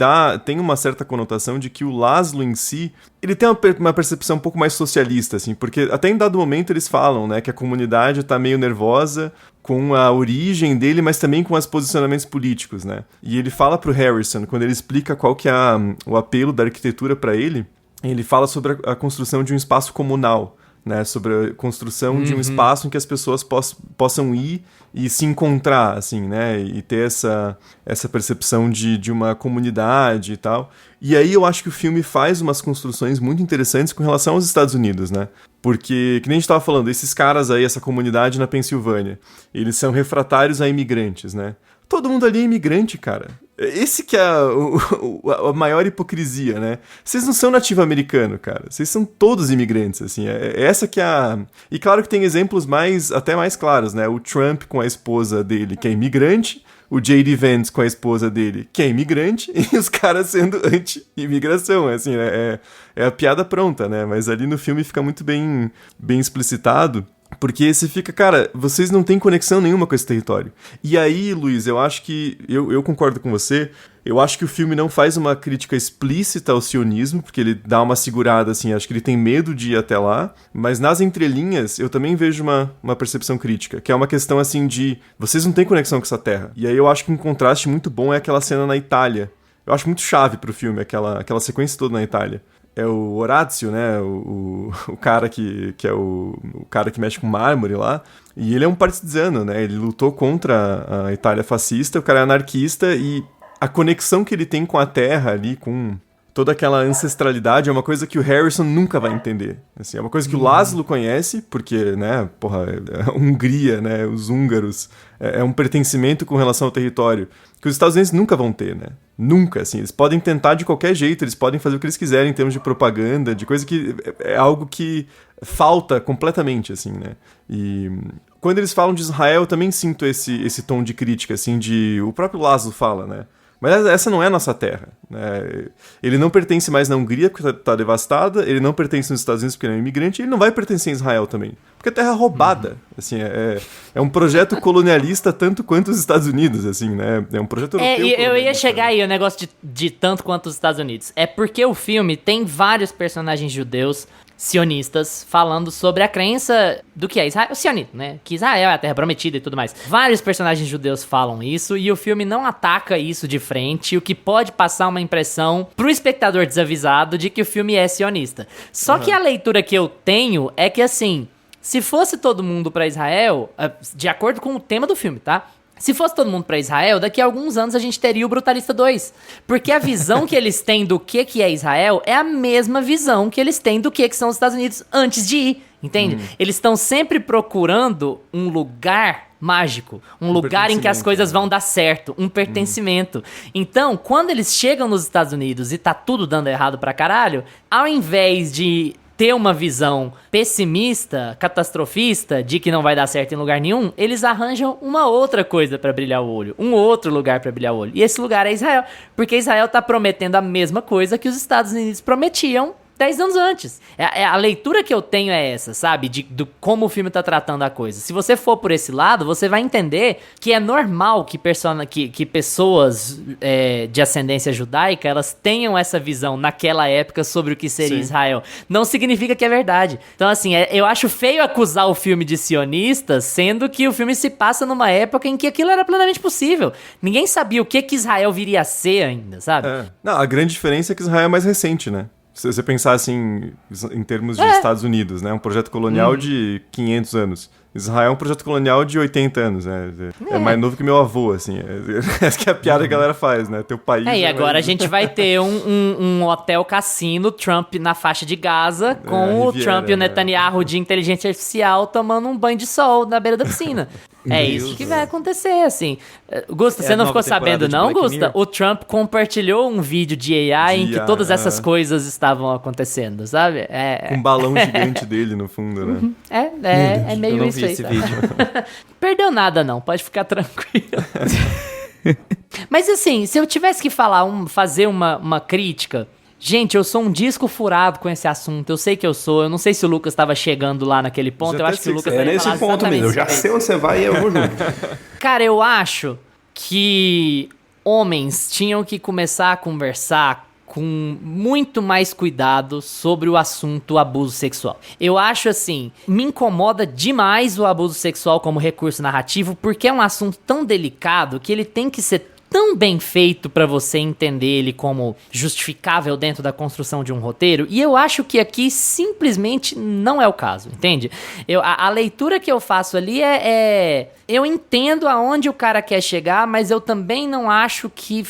tem uma certa conotação de que o Laszlo em si, ele tem uma percepção um pouco mais socialista, assim, porque até em dado momento eles falam, né, que a comunidade tá meio nervosa com a origem dele, mas também com os posicionamentos políticos, né? E ele fala pro Harrison, quando ele explica qual que é o apelo da arquitetura para ele fala sobre a construção de um espaço comunal, né, sobre a construção de um espaço em que as pessoas possam ir e se encontrar, assim, né, e ter essa percepção de uma comunidade e tal. E aí eu acho que o filme faz umas construções muito interessantes com relação aos Estados Unidos, né, porque, que nem a gente estava falando, esses caras aí, essa comunidade na Pensilvânia, eles são refratários a imigrantes, né. Todo mundo ali é imigrante, cara. Esse que é a maior hipocrisia, né? Vocês não são nativo americano, cara. Vocês são todos imigrantes, assim. Essa que é a... E claro que tem exemplos até mais claros, né? O Trump com a esposa dele, que é imigrante. O J.D. Vance com a esposa dele, que é imigrante. E os caras sendo anti-imigração, assim, né? É a piada pronta, né? Mas ali no filme fica muito bem explicitado. Porque você fica, cara, vocês não têm conexão nenhuma com esse território. E aí, Luiz, eu acho que... Eu concordo com você. Eu acho que o filme não faz uma crítica explícita ao sionismo, porque ele dá uma segurada, assim, acho que ele tem medo de ir até lá. Mas nas entrelinhas, eu também vejo uma percepção crítica, que é uma questão, assim, de... Vocês não têm conexão com essa terra. E aí eu acho que um contraste muito bom é aquela cena na Itália. Eu acho muito chave pro filme, aquela sequência toda na Itália. É o Horácio, né, o cara que é o cara que mexe com mármore lá, e ele é um partisano, né, ele lutou contra a Itália fascista, o cara é anarquista, e a conexão que ele tem com a terra ali, com toda aquela ancestralidade, é uma coisa que o Harrison nunca vai entender. Assim, é uma coisa que o Laszlo conhece, porque, né, a Hungria, né, os húngaros, é um pertencimento com relação ao território, que os Estados Unidos nunca vão ter, né? Nunca, assim. Eles podem tentar de qualquer jeito, eles podem fazer o que eles quiserem em termos de propaganda, de coisa que é algo que falta completamente, assim, né? E quando eles falam de Israel, eu também sinto esse tom de crítica, assim, o próprio Laszlo fala, né? Mas essa não é a nossa terra, né? Ele não pertence mais na Hungria porque está devastada, ele não pertence nos Estados Unidos porque ele é um imigrante, e ele não vai pertencer a Israel também, porque é terra roubada. Assim, é um projeto colonialista tanto quanto os Estados Unidos, assim, né? É um projeto europeu. Eu ia chegar aí, o negócio de tanto quanto os Estados Unidos. É porque o filme tem vários personagens judeus sionistas falando sobre a crença do que é Israel, o sionismo, né? Que Israel é a terra prometida e tudo mais. Vários personagens judeus falam isso e o filme não ataca isso de frente, o que pode passar uma impressão pro espectador desavisado de que o filme é sionista. Só que a leitura que eu tenho é que, assim, se fosse todo mundo pra Israel, de acordo com o tema do filme, tá? Se fosse todo mundo pra Israel, daqui a alguns anos a gente teria o Brutalista 2. Porque a visão que eles têm do que é Israel é a mesma visão que eles têm do que são os Estados Unidos antes de ir, entende? Eles estão sempre procurando um lugar mágico, um lugar em que as coisas vão dar certo, um pertencimento. Então, quando eles chegam nos Estados Unidos e tá tudo dando errado pra caralho, ao invés de ter uma visão pessimista, catastrofista, de que não vai dar certo em lugar nenhum, eles arranjam uma outra coisa pra brilhar o olho, um outro lugar pra brilhar o olho. E esse lugar é Israel, porque Israel tá prometendo a mesma coisa que os Estados Unidos prometiam 10 anos antes. A leitura que eu tenho é essa, sabe? Do como o filme tá tratando a coisa. Se você for por esse lado, você vai entender que é normal que pessoas de ascendência judaica, elas tenham essa visão naquela época sobre o que seria Israel. Não significa que é verdade. Então, assim, eu acho feio acusar o filme de sionista, sendo que o filme se passa numa época em que aquilo era plenamente possível. Ninguém sabia o que Israel viria a ser ainda, sabe? Não, a grande diferença é que Israel é mais recente, né? Se você pensar assim, em termos de Estados Unidos, né? Um projeto colonial de 500 anos. Israel é um projeto colonial de 80 anos, né? É mais novo que meu avô, assim. Essa que é a piada que a galera faz, né? Teu país... E agora a gente vai ter um hotel cassino, Trump na faixa de Gaza, com o Trump e o Netanyahu de inteligência artificial tomando um banho de sol na beira da piscina. Isso que vai acontecer, assim. Gusta, você não ficou sabendo não, Gusta? O Trump compartilhou um vídeo de AI em que todas essas coisas estavam acontecendo, sabe? Um balão gigante dele no fundo, né? É meio isso aí. Esse vídeo. Perdeu nada não, pode ficar tranquilo. Mas assim, se eu tivesse que fazer uma crítica... Gente, eu sou um disco furado com esse assunto. Eu sei que eu sou. Eu não sei se o Lucas estava chegando lá naquele ponto. Eu acho que o Lucas é nesse ponto mesmo. Eu já sei onde você vai e eu vou junto. Cara, eu acho que homens tinham que começar a conversar com muito mais cuidado sobre o assunto abuso sexual. Eu acho assim, me incomoda demais o abuso sexual como recurso narrativo, porque é um assunto tão delicado que ele tem que ser tão bem feito pra você entender ele como justificável dentro da construção de um roteiro, e eu acho que aqui simplesmente não é o caso, entende? A leitura que eu faço ali eu entendo aonde o cara quer chegar, mas eu também não acho que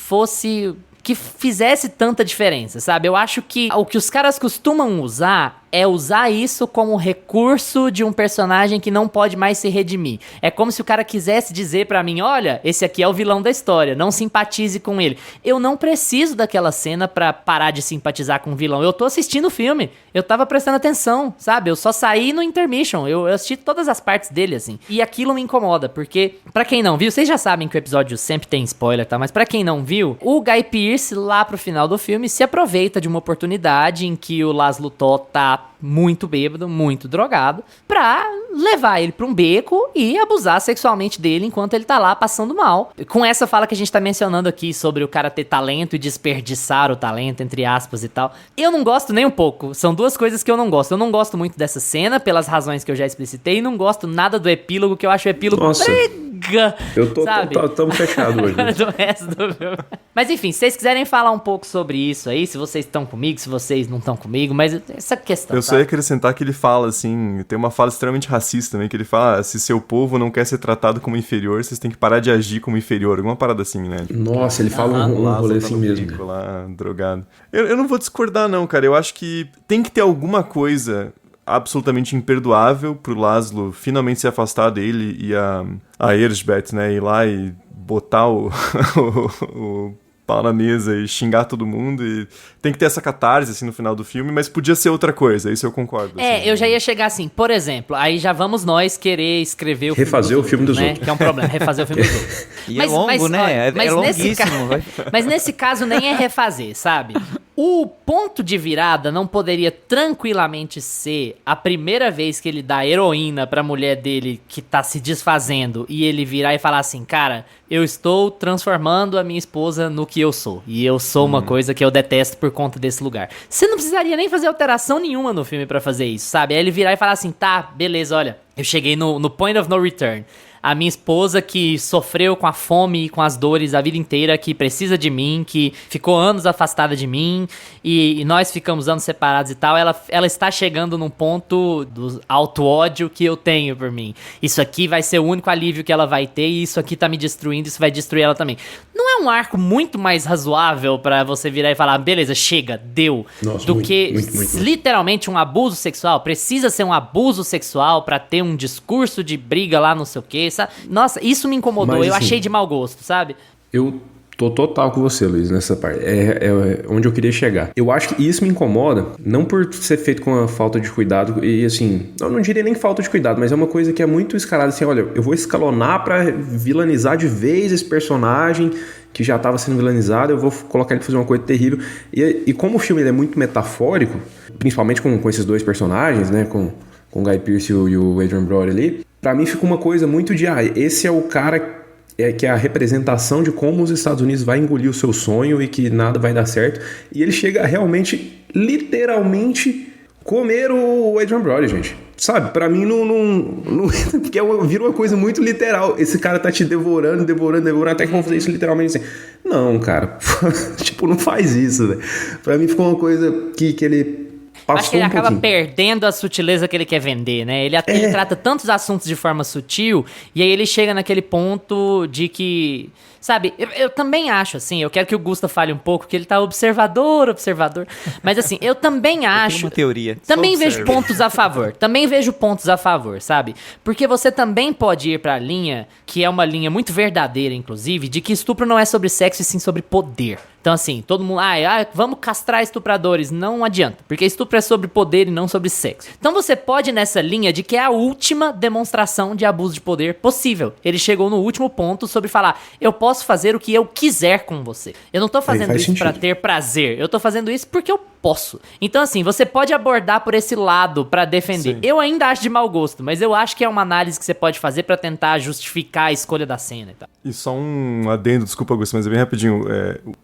fizesse tanta diferença, sabe? Eu acho que o que os caras costumam usar é usar isso como recurso de um personagem que não pode mais se redimir. É como se o cara quisesse dizer pra mim, olha, esse aqui é o vilão da história, não simpatize com ele. Eu não preciso daquela cena pra parar de simpatizar com o vilão. Eu tô assistindo o filme, eu tava prestando atenção, sabe? Eu só saí no intermission, eu assisti todas as partes dele, assim. E aquilo me incomoda, porque, pra quem não viu, vocês já sabem que o episódio sempre tem spoiler, tá? Mas pra quem não viu, o Guy Pearce, lá pro final do filme, se aproveita de uma oportunidade em que o Laszlo Toth tá muito bêbado, muito drogado, pra levar ele pra um beco e abusar sexualmente dele enquanto ele tá lá passando mal. Com essa fala que a gente tá mencionando aqui sobre o cara ter talento e desperdiçar o talento, entre aspas e tal, eu não gosto nem um pouco. São duas coisas que eu não gosto. Eu não gosto muito dessa cena, pelas razões que eu já explicitei, e não gosto nada do epílogo, que eu acho o epílogo brega, eu tô, sabe? Tamo fechado hoje. Do resto do filme. Mas enfim, se vocês quiserem falar um pouco sobre isso aí, se vocês estão comigo, se vocês não estão comigo, mas essa questão, eu só ia acrescentar que ele fala, assim, tem uma fala extremamente racista também, que ele fala, se seu povo não quer ser tratado como inferior, vocês têm que parar de agir como inferior, alguma parada assim, né? Nossa, ele fala um rolê assim mesmo. Lá, drogado. Eu não vou discordar não, cara, eu acho que tem que ter alguma coisa absolutamente imperdoável pro Laszlo finalmente se afastar dele e a Erzsébet, né, ir lá e botar o pau na mesa e xingar todo mundo, e tem que ter essa catarse, assim, no final do filme, mas podia ser outra coisa, isso eu concordo. É, assim, eu já ia chegar assim, por exemplo, aí já vamos nós querer escrever refazer o filme dos outros, que é um problema, refazer o filme dos outros. E mas, é longo, né? Mas é longuíssimo. Mas nesse caso nem é refazer, sabe? O ponto de virada não poderia tranquilamente ser a primeira vez que ele dá heroína pra mulher dele que tá se desfazendo e ele virar e falar assim, cara, eu estou transformando a minha esposa no que eu sou. E eu sou uma coisa que eu detesto por conta desse lugar. Você não precisaria nem fazer alteração nenhuma no filme pra fazer isso, sabe? Aí ele virar e falar assim, tá, beleza, olha, eu cheguei no point of no return. A minha esposa que sofreu com a fome e com as dores a vida inteira, que precisa de mim, que ficou anos afastada de mim, e nós ficamos anos separados e tal, ela está chegando num ponto do auto-ódio que eu tenho por mim. Isso aqui vai ser o único alívio que ela vai ter, e isso aqui tá me destruindo, isso vai destruir ela também. Não é um arco muito mais razoável pra você virar e falar, beleza, chega, deu, nossa, do muito, que muito. Literalmente um abuso sexual? Precisa ser um abuso sexual pra ter um discurso de briga lá, não sei o quê, sabe? Nossa, isso me incomodou, mas, eu assim, achei de mau gosto, sabe? Eu tô total com você, Luiz, nessa parte. É onde eu queria chegar. Eu acho que isso me incomoda, não por ser feito com a falta de cuidado, e assim, eu não diria nem falta de cuidado, mas é uma coisa que é muito escalada, assim, olha, eu vou escalonar pra vilanizar de vez esse personagem que já estava sendo vilanizado, eu vou colocar ele pra fazer uma coisa terrível. E como o filme ele é muito metafórico, principalmente com esses dois personagens, né, com o Guy Pearce e o Adrian Brody ali, pra mim fica uma coisa muito de, esse é o cara que é a representação de como os Estados Unidos vai engolir o seu sonho e que nada vai dar certo. E ele chega a realmente, literalmente, comer o Adrian Brody, gente. Sabe, pra mim não porque vira uma coisa muito literal. Esse cara tá te devorando, até que vão fazer isso literalmente assim. Não, cara, tipo, não faz isso, velho. Pra mim ficou uma coisa que ele passou. Acho que ele acaba perdendo a sutileza que ele quer vender, né? Ele trata tantos assuntos de forma sutil, e aí ele chega naquele ponto de que... Sabe, eu também acho, assim, eu quero que o Gusta fale um pouco, que ele tá observador, mas assim, eu também acho... Eu tenho uma teoria. Também vejo pontos a favor, sabe? Porque você também pode ir pra linha, que é uma linha muito verdadeira, inclusive, de que estupro não é sobre sexo e sim sobre poder. Então assim, todo mundo, vamos castrar estupradores, não adianta, porque estupro é sobre poder e não sobre sexo. Então você pode ir nessa linha de que é a última demonstração de abuso de poder possível. Ele chegou no último ponto sobre falar, eu posso fazer o que eu quiser com você. Eu não tô fazendo isso pra ter prazer, eu tô fazendo isso porque eu posso. Então, assim, você pode abordar por esse lado pra defender. Sim. Eu ainda acho de mau gosto, mas eu acho que é uma análise que você pode fazer pra tentar justificar a escolha da cena e tal. E só um adendo, desculpa, Augusto, mas é bem rapidinho.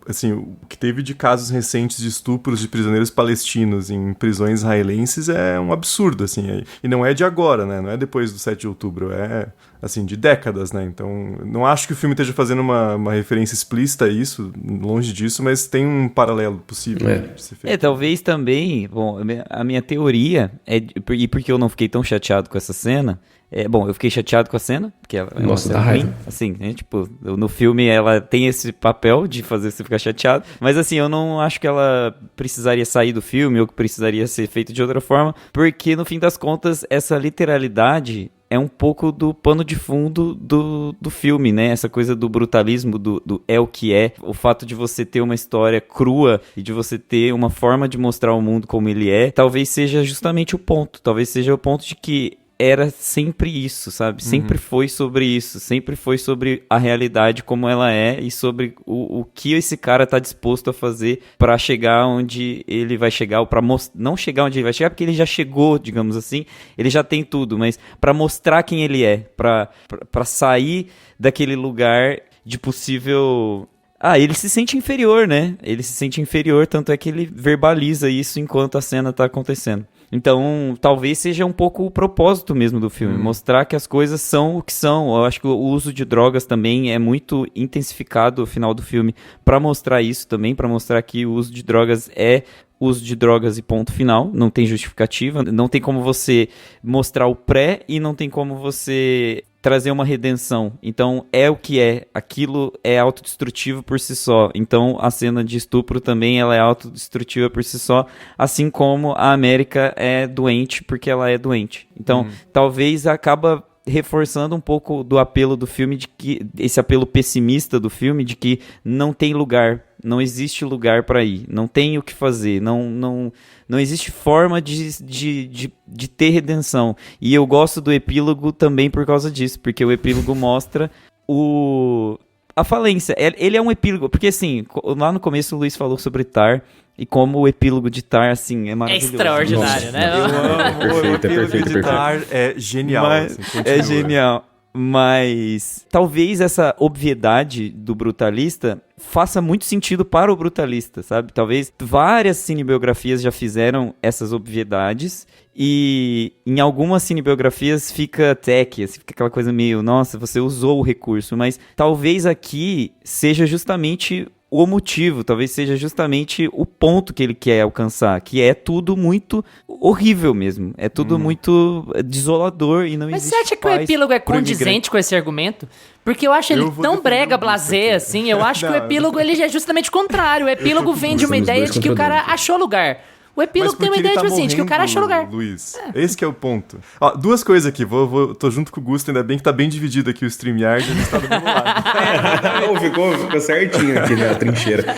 Assim, o que teve de casos recentes de estupros de prisioneiros palestinos em prisões israelenses é um absurdo, assim. E não é de agora, né? Não é depois do 7 de outubro, é, assim, de décadas, né? Então, não acho que o filme esteja fazendo uma referência explícita a isso, longe disso, mas tem um paralelo possível de ser feito. Talvez também, bom, a minha teoria, e porque eu não fiquei tão chateado com essa cena, bom, eu fiquei chateado com a cena, porque ela é uma Nossa, cena dá ruim, raiva. assim, né, tipo, no filme ela tem esse papel de fazer você ficar chateado, mas assim, eu não acho que ela precisaria sair do filme, ou que precisaria ser feito de outra forma, porque no fim das contas, essa literalidade é um pouco do pano de fundo do filme, né? Essa coisa do brutalismo, do é o que é. O fato de você ter uma história crua e de você ter uma forma de mostrar o mundo como ele é, talvez seja justamente o ponto. Talvez seja o ponto de que era sempre isso, sabe? Sempre foi sobre isso. Sempre foi sobre a realidade como ela é e sobre o que esse cara tá disposto a fazer pra chegar onde ele vai chegar, ou pra não chegar onde ele vai chegar, porque ele já chegou, digamos assim, ele já tem tudo, mas pra mostrar quem ele é, pra sair daquele lugar de possível... ele se sente inferior, né? Ele se sente inferior, tanto é que ele verbaliza isso enquanto a cena tá acontecendo. Então, talvez seja um pouco o propósito mesmo do filme, mostrar que as coisas são o que são. Eu acho que o uso de drogas também é muito intensificado no final do filme para mostrar isso também, para mostrar que o uso de drogas é uso de drogas e ponto final, não tem justificativa, não tem como você mostrar o pré e não tem como você trazer uma redenção. Então é o que é, aquilo é autodestrutivo por si só. Então a cena de estupro também ela é autodestrutiva por si só, assim como a América é doente porque ela é doente. Então talvez acaba reforçando um pouco do apelo do filme, de que esse apelo pessimista do filme, de que não tem lugar, não existe lugar para ir, não tem o que fazer, não existe forma de ter redenção. E eu gosto do epílogo também por causa disso, porque o epílogo mostra a falência. Ele é um epílogo, porque assim, lá no começo o Luiz falou sobre Tar, e como o epílogo de Tar, assim, é maravilhoso. É extraordinário, né? Eu amo o epílogo de Tar. É genial. Mas, assim, é genial. Mas talvez essa obviedade do brutalista faça muito sentido para o brutalista, sabe? Talvez várias cinebiografias já fizeram essas obviedades e em algumas cinebiografias fica tech, assim, fica aquela coisa meio, nossa, você usou o recurso, mas talvez aqui seja justamente o motivo, talvez seja justamente o ponto que ele quer alcançar, que é tudo muito horrível mesmo, é tudo muito desolador e não Mas existe você acha que o paz epílogo é pro condizente imigrante. com esse argumento? Porque eu acho ele Eu vou tão defender brega o Augusto blasé, aqui. assim, eu acho que o Não, epílogo ele é justamente o contrário. O epílogo vem de uma Estamos ideia dois de que o contra cara dois. achou lugar. O epílogo Mas tem uma porque ideia ele tipo tá assim, de que o cara achou morrendo, lugar. Luiz. Esse que é o ponto. Ó, duas coisas aqui. Tô junto com o Gusto, ainda bem que tá bem dividido aqui o StreamYard, ele está do meu lado. ficou certinho aqui na trincheira.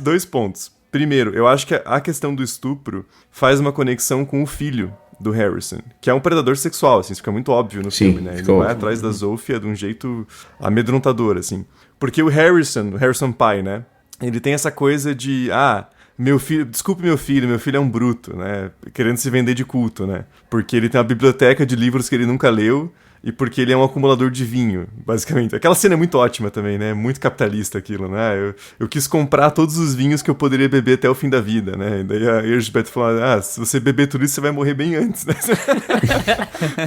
Dois pontos. Primeiro, eu acho que a questão do estupro faz uma conexão com o filho do Harrison, que é um predador sexual, assim, isso fica muito óbvio no Sim, filme, né? Ele fica vai óbvio. atrás da Zofia de um jeito amedrontador, assim. Porque o Harrison pai, né? Ele tem essa coisa de, meu filho, desculpe meu filho é um bruto, né? Querendo se vender de culto, né? Porque ele tem uma biblioteca de livros que ele nunca leu e porque ele é um acumulador de vinho, basicamente. Aquela cena é muito ótima também, né? Muito capitalista aquilo, né? Eu quis comprar todos os vinhos que eu poderia beber até o fim da vida, né? E daí a Elizabeth falou, se você beber tudo isso, você vai morrer bem antes, né?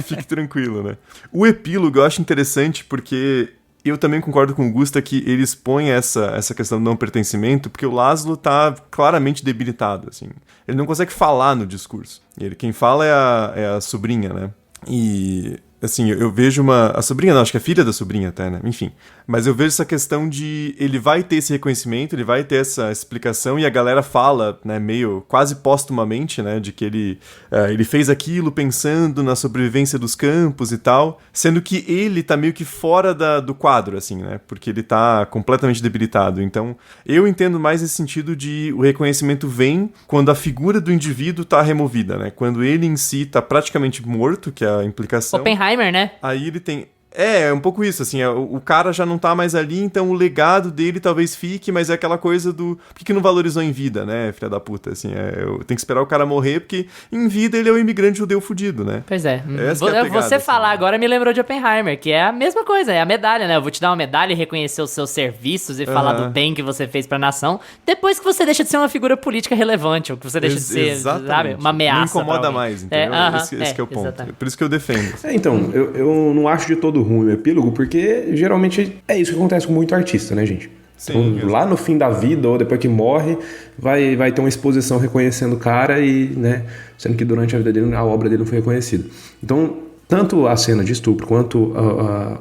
Fique tranquilo, né? O epílogo eu acho interessante porque eu também concordo com o Gusta que ele expõe essa questão do não pertencimento, porque o Laszlo tá claramente debilitado, assim. Ele não consegue falar no discurso. Quem fala é a sobrinha, né? E, assim, eu vejo a sobrinha não, acho que é a filha da sobrinha até, né? Enfim. Mas eu vejo essa questão de ele vai ter esse reconhecimento, ele vai ter essa explicação e a galera fala, né, meio quase póstumamente, né, de que ele fez aquilo pensando na sobrevivência dos campos e tal, sendo que ele tá meio que fora do quadro, assim, né, porque ele tá completamente debilitado. Então, eu entendo mais esse sentido de o reconhecimento vem quando a figura do indivíduo tá removida, né, quando ele em si tá praticamente morto, que é a implicação. Oppenheimer, né? Aí ele tem... É um pouco isso, assim, o cara já não tá mais ali, então o legado dele talvez fique, mas é aquela coisa do... Por que não valorizou em vida, né, filha da puta, assim, tem que esperar o cara morrer, porque em vida ele é um imigrante judeu fudido, né? Pois é. Essa que é a pegada, Você assim, falar agora me lembrou de Oppenheimer, que é a mesma coisa, é a medalha, né? Eu vou te dar uma medalha e reconhecer os seus serviços e falar do bem que você fez pra nação, depois que você deixa de ser uma figura política relevante, ou que você deixa de ser, sabe, uma ameaça. Não incomoda mais, entendeu? Esse que é o ponto. Exatamente. Por isso que eu defendo. Então, eu não acho de todo ruim o epílogo, porque geralmente é isso que acontece com muito artista, né, gente? Sim, então, lá no fim da vida, ou depois que morre, vai ter uma exposição reconhecendo o cara e, né, sendo que durante a vida dele a obra dele não foi reconhecida. Então, tanto a cena de estupro quanto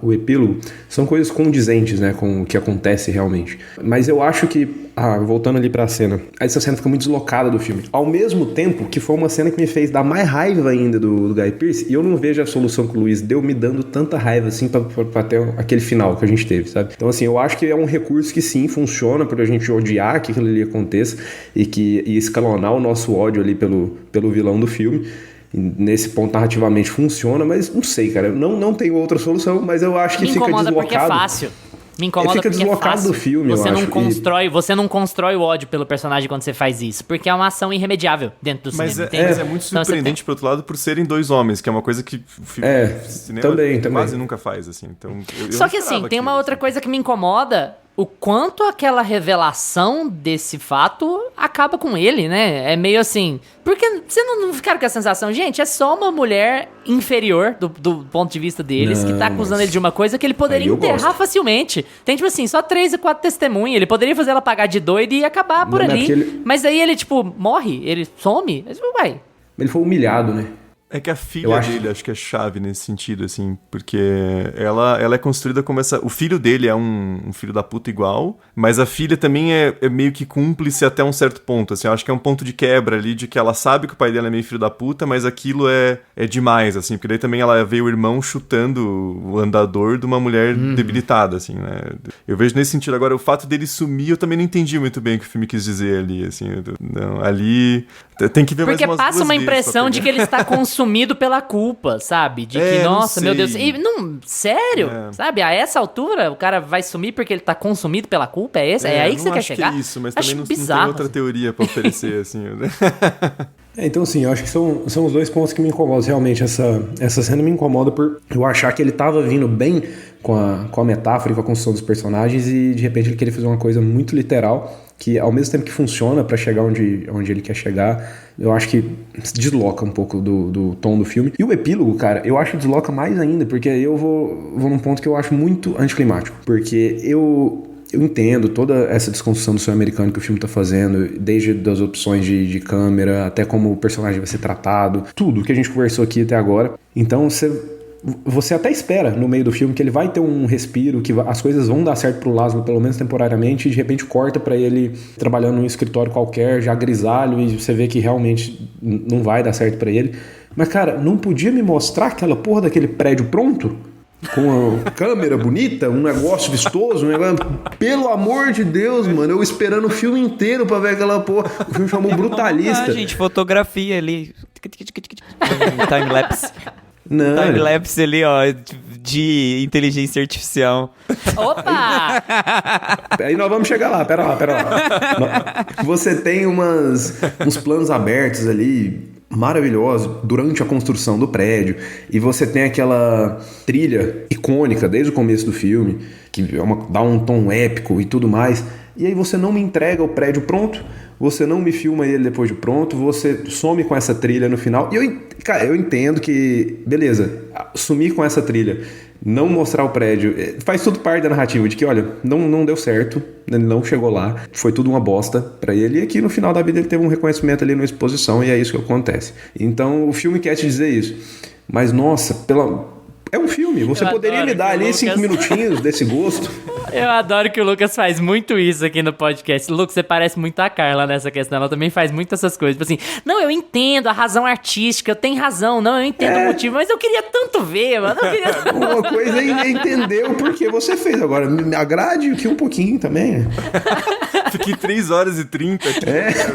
o epílogo são coisas condizentes, né, com o que acontece realmente. Mas eu acho que, voltando ali pra cena, essa cena fica muito deslocada do filme. Ao mesmo tempo que foi uma cena que me fez dar mais raiva ainda do Guy Pearce, e eu não vejo a solução que o Luiz deu me dando tanta raiva assim pra ter aquele final que a gente teve, sabe? Então assim, eu acho que é um recurso que sim, funciona pra gente odiar que aquilo ali aconteça e escalonar o nosso ódio ali pelo vilão do filme. Nesse ponto narrativamente funciona, mas não sei, cara, não tenho outra solução, mas eu acho que fica deslocado. Me incomoda porque é fácil. Me incomoda fica porque deslocado é fácil. do filme, você eu não acho. Você não constrói o ódio pelo personagem quando você faz isso, porque é uma ação irremediável dentro do cinema. Mas é muito surpreendente, por outro lado, por serem dois homens, que é uma coisa que o cinema também. quase nunca faz, assim. Então, Só que assim, tem uma outra coisa que me incomoda, o quanto aquela revelação desse fato acaba com ele, né? É meio assim... Porque você não ficaram com a sensação, gente, é só uma mulher inferior do ponto de vista deles, que tá acusando ele de uma coisa que ele poderia enterrar facilmente. Tem, tipo assim, só 3 e 4 testemunhas. Ele poderia fazer ela pagar de doido e acabar por ali. Mas aí ele, tipo, morre, ele some. Mas, uai. Ele foi humilhado, né? É que a filha dele acho que é chave nesse sentido, assim, porque ela é construída como essa... O filho dele é um filho da puta igual, mas a filha também é meio que cúmplice até um certo ponto, assim, eu acho que é um ponto de quebra ali, de que ela sabe que o pai dela é meio filho da puta, mas aquilo é demais, assim, porque daí também ela vê o irmão chutando o andador de uma mulher debilitada, assim, né? Eu vejo nesse sentido. Agora, o fato dele sumir, eu também não entendi muito bem o que o filme quis dizer ali, assim, não, ali... Tem que ver porque mais umas passa uma impressão de que ele está consumido pela culpa, sabe? De que, nossa, meu Deus... E, sério? Sabe? A essa altura, o cara vai sumir porque ele tá consumido pela culpa? É aí que você quer chegar? Que é isso, mas acho também bizarro, não tem outra teoria pra oferecer, assim. Então, assim, eu acho que são os dois pontos que me incomodam. Realmente, essa cena me incomoda por eu achar que ele tava vindo bem com a metáfora e com a construção dos personagens e, de repente, ele queria fazer uma coisa muito literal que, ao mesmo tempo que funciona pra chegar onde ele quer chegar, eu acho que desloca um pouco do tom do filme. E o epílogo, cara, eu acho que desloca mais ainda, porque eu vou num ponto que eu acho muito anticlimático. Porque eu entendo toda essa desconstrução do sonho americano que o filme tá fazendo, desde das opções de câmera, até como o personagem vai ser tratado, tudo que a gente conversou aqui até agora. Então, você até espera no meio do filme que ele vai ter um respiro, que as coisas vão dar certo pro Laszlo, pelo menos temporariamente, e de repente corta pra ele trabalhando num escritório qualquer, já grisalho, e você vê que realmente não vai dar certo pra ele. Mas, cara, não podia me mostrar aquela porra daquele prédio pronto? Com a câmera bonita, um negócio vistoso, um negócio... Pelo amor de Deus, mano, eu esperando o filme inteiro pra ver aquela porra. O filme chamou Brutalista. Gente, fotografia ali. Time-lapse. Não. Time-lapse ali, ó, de inteligência artificial. Opa! Aí nós vamos chegar lá, pera lá. Você tem uns planos abertos ali, maravilhosos, durante a construção do prédio, e você tem aquela trilha icônica desde o começo do filme, que dá um tom épico e tudo mais, e aí você não me entrega o prédio pronto, você não me filma ele depois de pronto, você some com essa trilha no final. E eu entendo que, beleza, sumir com essa trilha, não mostrar o prédio, faz tudo parte da narrativa, de que, olha, não deu certo, ele não chegou lá, foi tudo uma bosta pra ele, e aqui no final da vida ele teve um reconhecimento ali na exposição, e é isso que acontece. Então o filme quer te dizer isso. Mas, nossa, é um filme, você poderia me dar ali 5 minutinhos desse gosto. Eu adoro que o Lucas faz muito isso aqui no podcast. Lucas, você parece muito a Carla nessa questão. Ela também faz muito essas coisas. Tipo assim, não, eu entendo a razão artística, eu tenho razão, não, eu entendo o motivo, mas eu queria tanto ver, mano. Uma coisa é entender o porquê você fez. Agora, me agrade aqui um pouquinho também. Fiquei 3 horas e 30 aqui.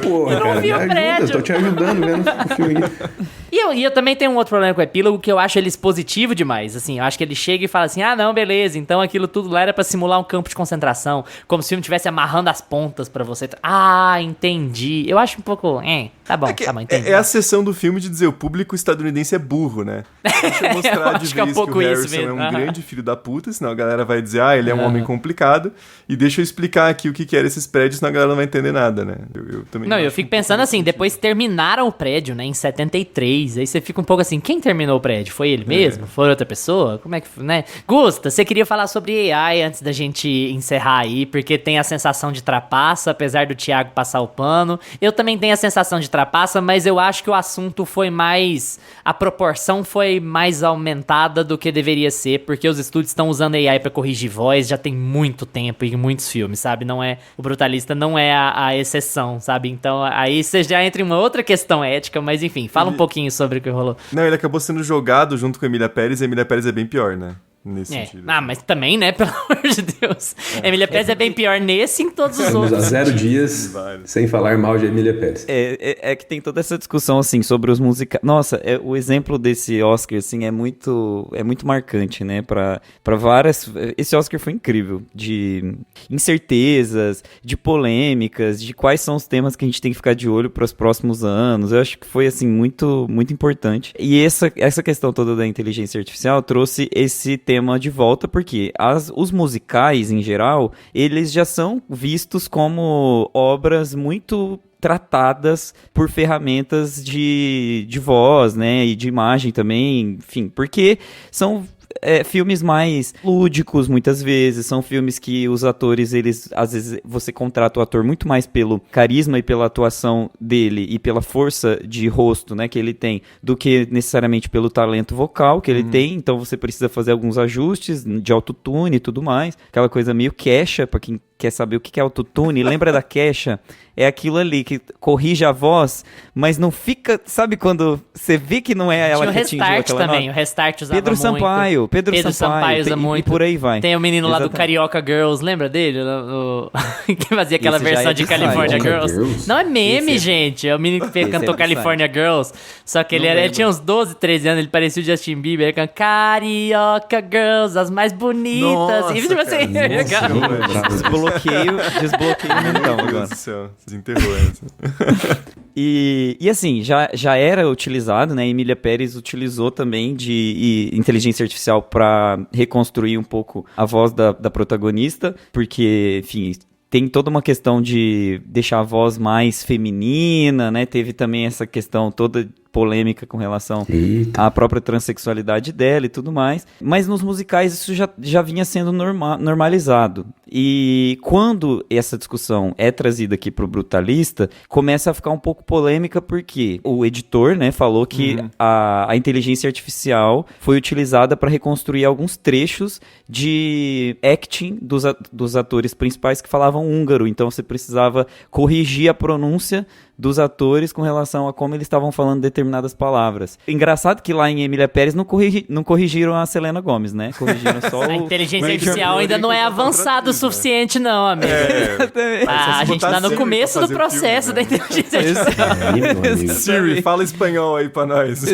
Porra, eu não cara, vi o prédio. Tô te ajudando vendo o filme aqui. E eu também tenho um outro problema com o epílogo, que eu acho ele expositivo demais, assim, eu acho que ele chega e fala assim, ah, não, beleza, então aquilo tudo lá era pra simular um campo de concentração, como se o filme estivesse amarrando as pontas pra você. Ah, entendi. Eu acho um pouco, tá bom, entendi. É a sessão do filme de dizer o público estadunidense é burro, né? Deixa eu mostrar de vez que o Harrison é um grande filho da puta, senão a galera vai dizer, ele é um homem complicado, e deixa eu explicar aqui o que eram esses prédios, senão a galera não vai entender nada, né? Eu também eu fico pensando assim, depois terminaram o prédio, né, em 73, aí você fica um pouco assim, quem terminou o prédio? Foi ele mesmo? Foi outra pessoa? Como é que foi, né? Gusta, você queria falar sobre AI antes da gente encerrar aí, porque tem a sensação de trapaça, apesar do Thiago passar o pano. Eu também tenho a sensação de trapaça, mas eu acho que o assunto foi mais... A proporção foi mais aumentada do que deveria ser, porque os estúdios estão usando AI pra corrigir voz já tem muito tempo e em muitos filmes, sabe? Não é... O Brutalista não é a exceção, sabe? Então aí você já entra em uma outra questão ética, mas enfim, fala um pouquinho sobre o que rolou. Não, ele acabou sendo jogado junto com a Emília Pérez, e a Emília Pérez é bem pior, né? Nesse sentido. Ah, mas também, né? Pelo amor de Deus. Emília Pérez é bem pior nesse e em todos os Estamos outros. há 0 dias sem falar mal de Emília Pérez. É que tem toda essa discussão, assim, sobre os musicais. Nossa, o exemplo desse Oscar, assim, é muito marcante, né? Pra várias... Esse Oscar foi incrível. De incertezas, de polêmicas, de quais são os temas que a gente tem que ficar de olho para os próximos anos. Eu acho que foi, assim, muito, muito importante. E essa questão toda da inteligência artificial trouxe esse tema de volta, porque os musicais, em geral, eles já são vistos como obras muito tratadas por ferramentas de voz, né, e de imagem também, enfim, porque são filmes mais lúdicos, muitas vezes, são filmes que os atores, eles, às vezes, você contrata o ator muito mais pelo carisma e pela atuação dele e pela força de rosto, né, que ele tem, do que necessariamente pelo talento vocal que ele tem, então você precisa fazer alguns ajustes de autotune e tudo mais, aquela coisa meio queixa, pra quem quer saber o que é autotune, lembra da queixa? É aquilo ali que corrige a voz, mas não fica... Sabe quando você vê que não é ela que atingiu aquela nota? Tinha o Restart também, o Restart usava Pedro muito. Pedro Sampaio usa muito. E por aí vai. Tem o menino lá do Carioca Girls, lembra dele? Que fazia aquela versão de California Girls. Não é meme, gente. É o menino que cantou California Girls. Só que ele tinha uns 12, 13 anos, ele parecia o Justin Bieber. Ele cantava Carioca Girls, as mais bonitas. Nossa, e tipo assim... Desbloqueio o mentão agora. Meu Deus do céu, desenterrou essa. E assim, já era utilizado, né? Emília Pérez utilizou também de inteligência artificial para reconstruir um pouco a voz da protagonista, porque, enfim, tem toda uma questão de deixar a voz mais feminina, né? Teve também essa questão toda polêmica com relação à própria transexualidade dela e tudo mais. Mas nos musicais isso já vinha sendo normalizado. E quando essa discussão é trazida aqui pro Brutalista, começa a ficar um pouco polêmica porque o editor, né, falou que a inteligência artificial foi utilizada para reconstruir alguns trechos de acting dos atores principais que falavam húngaro. Então você precisava corrigir a pronúncia dos atores com relação a como eles estavam falando determinadas palavras. Engraçado que lá em Emília Pérez não corrigiram a Selena Gomez, né? Corrigiram só a inteligência artificial ainda não é avançada o suficiente, não, amigo. A gente tá no começo do processo da inteligência artificial. Siri, fala espanhol aí pra nós.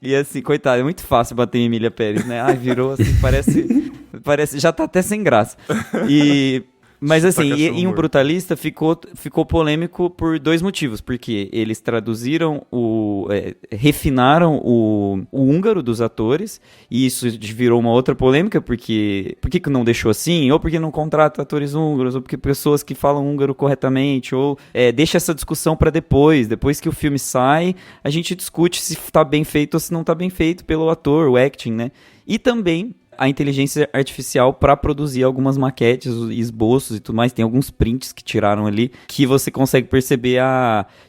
E assim, coitado, é muito fácil bater em Emília Pérez, né? Ai, virou assim, parece... Já tá até sem graça. Mas assim, em Um Brutalista ficou polêmico por 2 motivos. Porque eles traduziram refinaram o húngaro dos atores, e isso virou uma outra polêmica, porque por que não deixou assim? Ou porque não contrata atores húngaros, ou porque pessoas que falam húngaro corretamente, ou deixa essa discussão para depois que o filme sai, a gente discute se tá bem feito ou se não tá bem feito pelo ator, o acting, né? E também a inteligência artificial para produzir algumas maquetes, esboços e tudo mais. Tem alguns prints que tiraram ali que você consegue perceber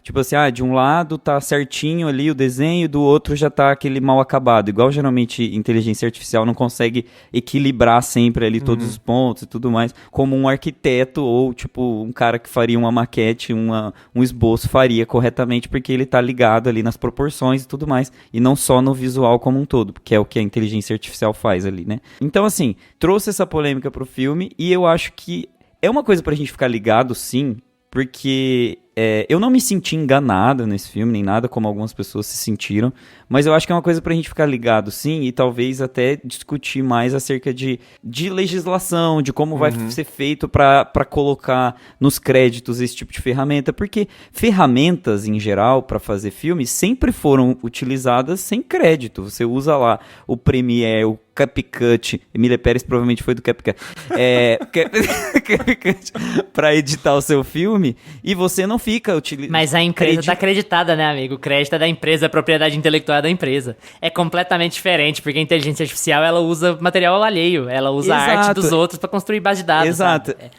tipo assim, de um lado tá certinho ali o desenho, do outro já tá aquele mal acabado. Igual geralmente inteligência artificial não consegue equilibrar sempre ali todos os pontos e tudo mais, como um arquiteto ou tipo um cara que faria uma maquete, um esboço faria corretamente, porque ele tá ligado ali nas proporções e tudo mais, e não só no visual como um todo, que é o que a inteligência artificial faz ali, né? Então, assim, trouxe essa polêmica pro filme, e eu acho que é uma coisa pra gente ficar ligado, sim, porque eu não me senti enganado nesse filme, nem nada como algumas pessoas se sentiram, mas eu acho que é uma coisa pra gente ficar ligado, sim, e talvez até discutir mais acerca de legislação, de como vai ser feito pra colocar nos créditos esse tipo de ferramenta, porque ferramentas, em geral, pra fazer filme, sempre foram utilizadas sem crédito. Você usa lá o Premiere, o CapCut, Emília Pérez provavelmente foi do CapCut, CapCut pra editar o seu filme, e você não fica utilizando... Mas a empresa tá acreditada, né, amigo? O crédito é da empresa, a propriedade intelectual é da empresa. É completamente diferente, porque a inteligência artificial, ela usa material alheio, ela usa a arte dos outros pra construir base de dados.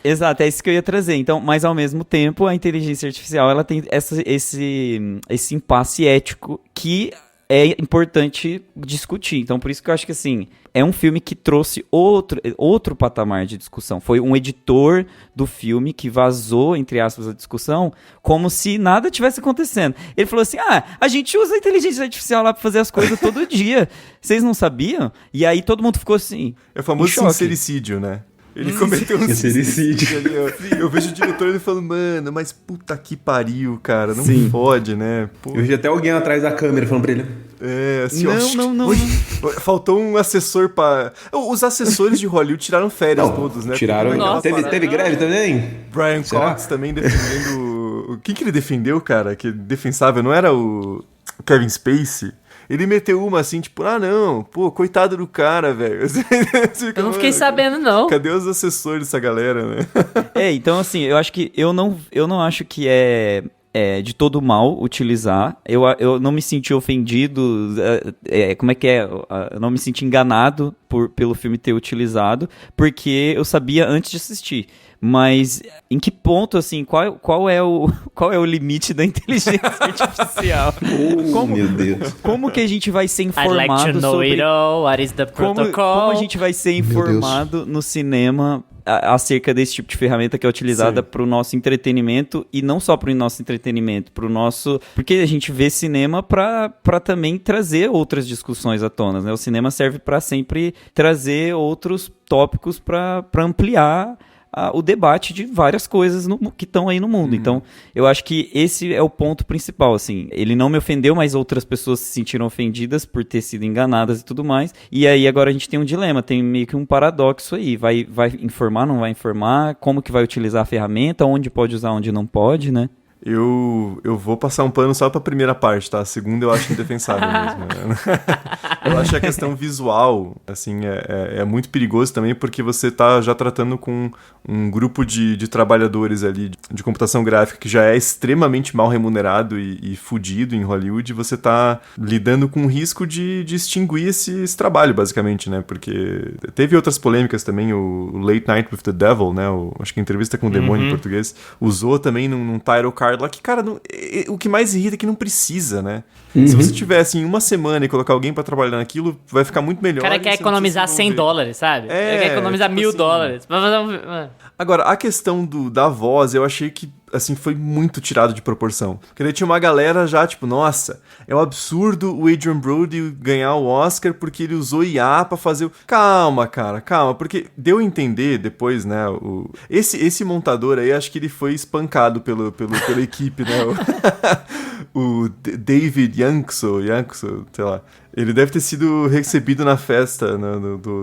Exato, é isso que eu ia trazer. Então, mas ao mesmo tempo, a inteligência artificial, ela tem esse impasse ético que é importante discutir. Então, por isso que eu acho que, assim, é um filme que trouxe outro patamar de discussão. Foi um editor do filme que vazou, entre aspas, a discussão, como se nada tivesse acontecendo. Ele falou assim, a gente usa a inteligência artificial lá pra fazer as coisas todo dia. Vocês não sabiam? E aí todo mundo ficou assim... É o famoso sincericídio, né? Ele cometeu um sincericídio ali, ó. Eu vejo o diretor ele falando, mano, mas puta que pariu, cara, não fode, né? Pô. Eu vi até alguém atrás da câmera falando pra ele. Assim, não. Faltou um assessor pra... Os assessores de Hollywood tiraram férias todos, né? Tiraram. Teve greve também? Brian Cox também defendendo... Quem que ele defendeu, cara? Que defensável, não era o Kevin Spacey? Ele meteu uma assim, tipo, não, pô, coitado do cara, velho. Eu não fiquei sabendo, não. Cadê os assessores dessa galera, né? Então assim, eu acho que eu não acho que é de todo mal utilizar. Eu não me senti ofendido, como é que é? Eu não me senti enganado pelo filme ter utilizado, porque eu sabia antes de assistir. Mas em que ponto, assim, qual é o limite da inteligência artificial? Meu Deus. Como que a gente vai ser informado I'd like to know sobre... it all. What is the protocol? Como a gente vai ser informado no cinema acerca desse tipo de ferramenta que é utilizada para o nosso entretenimento, e não só para o nosso entretenimento, porque a gente vê cinema para também trazer outras discussões à tona, né? O cinema serve para sempre trazer outros tópicos para ampliar o debate de várias coisas que estão aí no mundo. Então, eu acho que esse é o ponto principal, assim. Ele não me ofendeu, mas outras pessoas se sentiram ofendidas por ter sido enganadas e tudo mais. E aí, agora a gente tem um dilema, tem meio que um paradoxo aí. Vai informar, não vai informar? Como que vai utilizar a ferramenta? Onde pode usar, onde não pode, né? Eu vou passar um pano só pra primeira parte, tá? A segunda eu acho indefensável mesmo. Eu acho que a questão visual, assim, é muito perigoso também, porque você tá já tratando com um grupo de trabalhadores ali de computação gráfica que já é extremamente mal remunerado e fudido em Hollywood, e você tá lidando com o risco de extinguir esse trabalho, basicamente, né? Porque teve outras polêmicas também, o Late Night with the Devil, né? Acho que a Entrevista com o Demônio em português, usou também num title card lá que, cara, o que mais irrita é que não precisa, né? Se você tivesse em uma semana e colocar alguém pra trabalhar naquilo, vai ficar muito melhor. O cara quer economizar $100, sabe? Ele quer economizar tipo $1.000. Assim. Agora, a questão da voz, eu achei que, assim, foi muito tirado de proporção. Porque daí tinha uma galera já, tipo, nossa, é um absurdo o Adrien Brody ganhar o Oscar porque ele usou IA pra fazer o... Calma, cara, calma, porque deu a entender depois, né, esse montador aí, acho que ele foi espancado pela equipe, né, o David Yankso, sei lá. Ele deve ter sido recebido na festa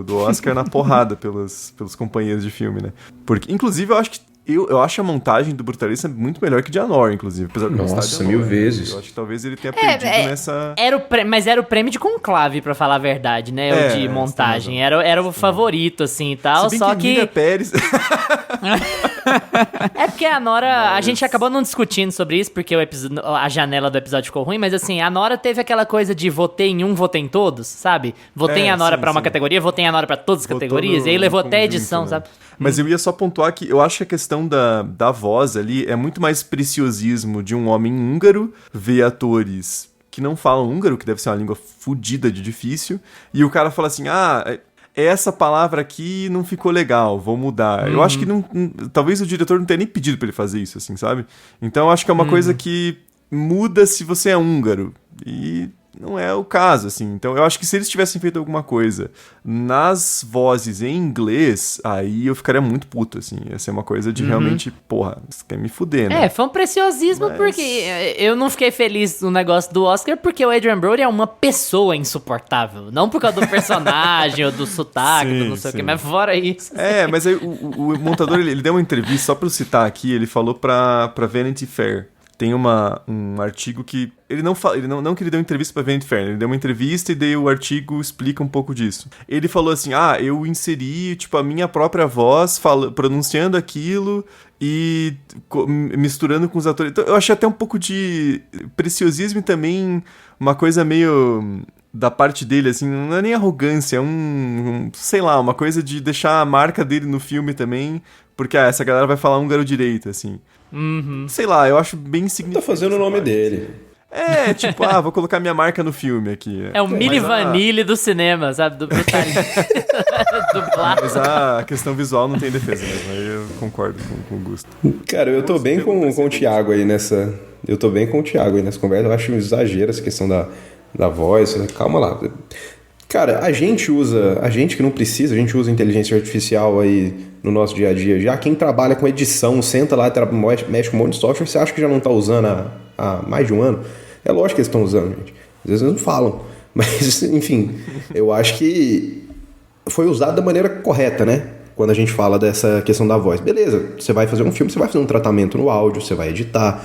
do Oscar na porrada pelos companheiros de filme, né? Porque, inclusive, eu acho que eu acho a montagem do Brutalista muito melhor que de Anor, inclusive. Apesar de Nossa, mil vezes. Eu acho que talvez ele tenha perdido nessa... Mas era o prêmio de conclave, pra falar a verdade, né? O de montagem. Era o favorito, assim, e tal. Se bem só que Emília Pérez... É porque a Nora... A gente acabou não discutindo sobre isso, porque a janela do episódio ficou ruim, mas assim, a Nora teve aquela coisa de votei em um, votei em todos, sabe? Votei em a Nora pra uma categoria, votei em a Nora pra todas as categorias, e aí levou até a edição, né? Sabe? Mas eu ia só pontuar que eu acho que a questão da voz ali é muito mais preciosismo de um homem húngaro ver atores que não falam húngaro, que deve ser uma língua fodida de difícil, e o cara fala assim, essa palavra aqui não ficou legal, vou mudar. Eu acho que talvez o diretor não tenha nem pedido pra ele fazer isso, assim, sabe? Então eu acho que é uma coisa que muda se você é húngaro. E não é o caso, assim. Então, eu acho que se eles tivessem feito alguma coisa nas vozes em inglês, aí eu ficaria muito puto, assim. Ia ser uma coisa de realmente, porra, você quer me fuder, né? Foi um preciosismo porque eu não fiquei feliz no negócio do Oscar porque o Adrian Brody é uma pessoa insuportável. Não por causa do personagem ou do sotaque, do não sei o que, mas fora isso. Mas aí o montador, ele deu uma entrevista, só pra eu citar aqui, ele falou pra Vanity Fair. Tem um artigo que... Ele não que ele deu entrevista pra Vanity Fair, ele deu uma entrevista e daí o artigo explica um pouco disso. Ele falou assim, eu inseri, tipo, a minha própria voz pronunciando aquilo e misturando com os atores. Então, eu achei até um pouco de preciosismo e também uma coisa meio... da parte dele, assim, não é nem arrogância, é sei lá, uma coisa de deixar a marca dele no filme também, porque essa galera vai falar húngaro direito, assim. Sei lá, eu acho bem significativo. Tá fazendo o nome dele. Tipo, vou colocar minha marca no filme aqui. É o Milli Vanilli do cinema, sabe? Do brutalista. Mas a questão visual não tem defesa mesmo, aí eu concordo com o Gusto. Cara, eu tô bem com o Thiago aí nessa... Eu tô bem com o Thiago aí nessa conversa, eu acho um exagero essa questão da voz, calma lá. Cara, a gente que não precisa, a gente usa inteligência artificial aí no nosso dia a dia. Já quem trabalha com edição, senta lá, mexe com um monte de software, você acha que já não tá usando há mais de um ano? É lógico que eles estão usando, gente. Às vezes eles não falam. Mas, enfim, eu acho que foi usado da maneira correta, né? Quando a gente fala dessa questão da voz. Beleza, você vai fazer um filme, você vai fazer um tratamento no áudio, você vai editar.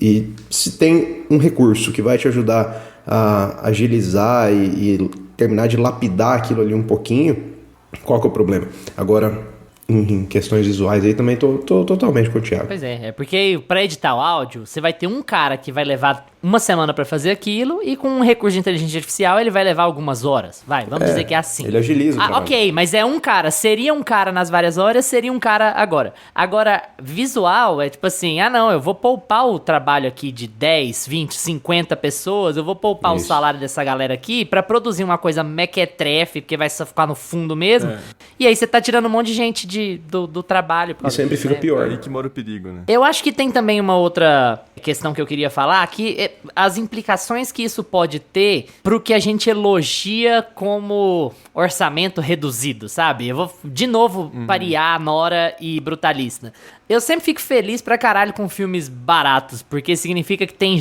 E se tem um recurso que vai te ajudar a agilizar e terminar de lapidar aquilo ali um pouquinho, qual que é o problema? Agora, em questões visuais aí também tô totalmente com o Thiago. Pois é porque pra editar o áudio, você vai ter um cara que vai levar uma semana pra fazer aquilo e com um recurso de inteligência artificial ele vai levar algumas horas. Vamos dizer que é assim. Ele agiliza o trabalho. Ok, mas é um cara. Seria um cara nas várias horas, seria um cara agora. Agora, visual é tipo assim, não, eu vou poupar o trabalho aqui de 10, 20, 50 pessoas, eu vou poupar o salário dessa galera aqui pra produzir uma coisa mequetrefe, porque vai só ficar no fundo mesmo. E aí você tá tirando um monte de gente do trabalho. E sempre fica pior. É aí que mora o perigo, né? Eu acho que tem também uma outra questão que eu queria falar, que as implicações que isso pode ter pro que a gente elogia como orçamento reduzido, sabe? Eu vou, de novo, parear Nora e Brutalista. Eu sempre fico feliz pra caralho com filmes baratos, porque significa que tem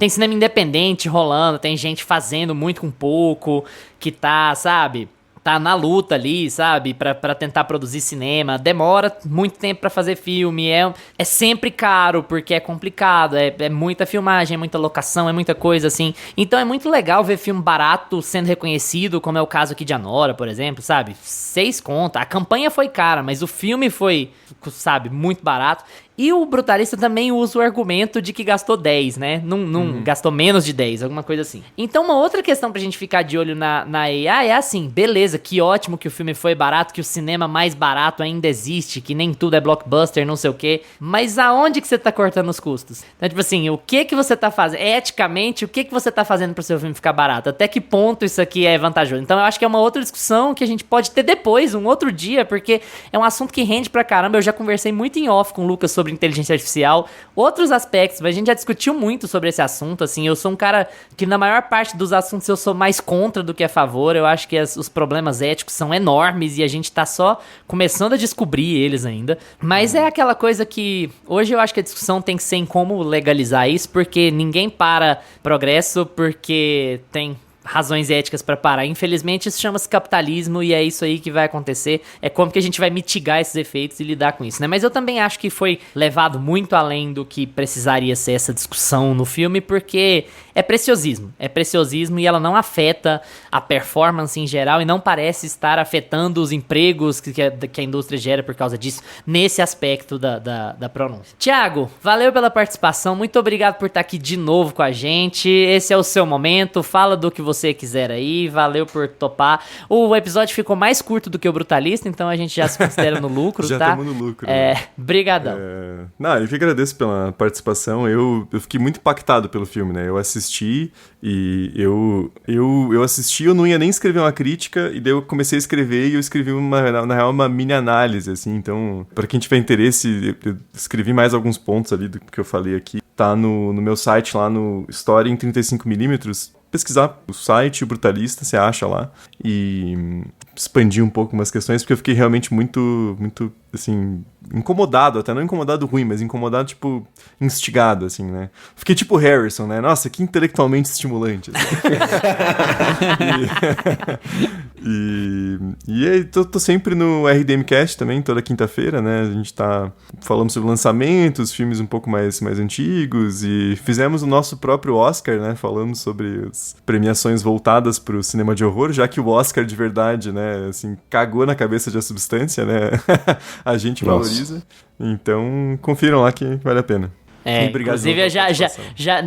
cinema independente rolando, tem gente fazendo muito com pouco, que tá, sabe... tá na luta ali, sabe, pra tentar produzir cinema, demora muito tempo pra fazer filme, é sempre caro, porque é complicado, é muita filmagem, é muita locação, é muita coisa, assim, então é muito legal ver filme barato sendo reconhecido, como é o caso aqui de Anora, por exemplo, sabe, 6 conto, a campanha foi cara, mas o filme foi, sabe, muito barato. E o Brutalista também usa o argumento de que gastou 10, né? Não gastou menos de 10, alguma coisa assim. Então, uma outra questão pra gente ficar de olho na AI é assim, beleza, que ótimo que o filme foi barato, que o cinema mais barato ainda existe, que nem tudo é blockbuster, não sei o quê. Mas aonde que você tá cortando os custos? Então, tipo assim, o que você tá fazendo? Eticamente, o que você tá fazendo pro seu filme ficar barato? Até que ponto isso aqui é vantajoso? Então, eu acho que é uma outra discussão que a gente pode ter depois, um outro dia, porque é um assunto que rende pra caramba. Eu já conversei muito em off com o Lucas sobre inteligência artificial, outros aspectos, a gente já discutiu muito sobre esse assunto, assim, eu sou um cara que na maior parte dos assuntos eu sou mais contra do que a favor, eu acho que os problemas éticos são enormes e a gente tá só começando a descobrir eles ainda, mas é aquela coisa que hoje eu acho que a discussão tem que ser em como legalizar isso, porque ninguém para progresso porque tem razões éticas pra parar. Infelizmente, isso chama-se capitalismo e é isso aí que vai acontecer. É como que a gente vai mitigar esses efeitos e lidar com isso, né? Mas eu também acho que foi levado muito além do que precisaria ser essa discussão no filme, porque é preciosismo e ela não afeta a performance em geral e não parece estar afetando os empregos que a indústria gera por causa disso, nesse aspecto da pronúncia. Thiago, valeu pela participação, muito obrigado por estar aqui de novo com a gente. Esse é o seu momento, fala do que você você quiser aí. Valeu por topar. O episódio ficou mais curto do que o Brutalista, então a gente já se considera no lucro, Já tá? estamos no lucro. Brigadão. Não, eu que agradeço pela participação. Eu fiquei muito impactado pelo filme, né? Eu assisti e eu assisti, eu não ia nem escrever uma crítica, e daí eu comecei a escrever e eu escrevi, na real, uma mini análise, assim. Então, pra quem tiver interesse, eu escrevi mais alguns pontos ali do que eu falei aqui. Tá no meu site, lá no Story em 35mm. Pesquisar o site, o Brutalista, você acha lá. E expandir um pouco umas questões, porque eu fiquei realmente muito, assim, incomodado, até não incomodado ruim, mas incomodado, tipo, instigado, assim, né? Fiquei tipo Harrison, né? Nossa, que intelectualmente estimulante. Assim. E aí, tô sempre no RDMcast também, toda quinta-feira, né? A gente tá falando sobre lançamentos, filmes um pouco mais antigos, e fizemos o nosso próprio Oscar, né? Falando sobre as premiações voltadas pro cinema de horror, já que o Oscar de verdade, né? Assim, cagou na cabeça de A Substância, né? A gente valoriza. Então, confiram lá que vale a pena. Inclusive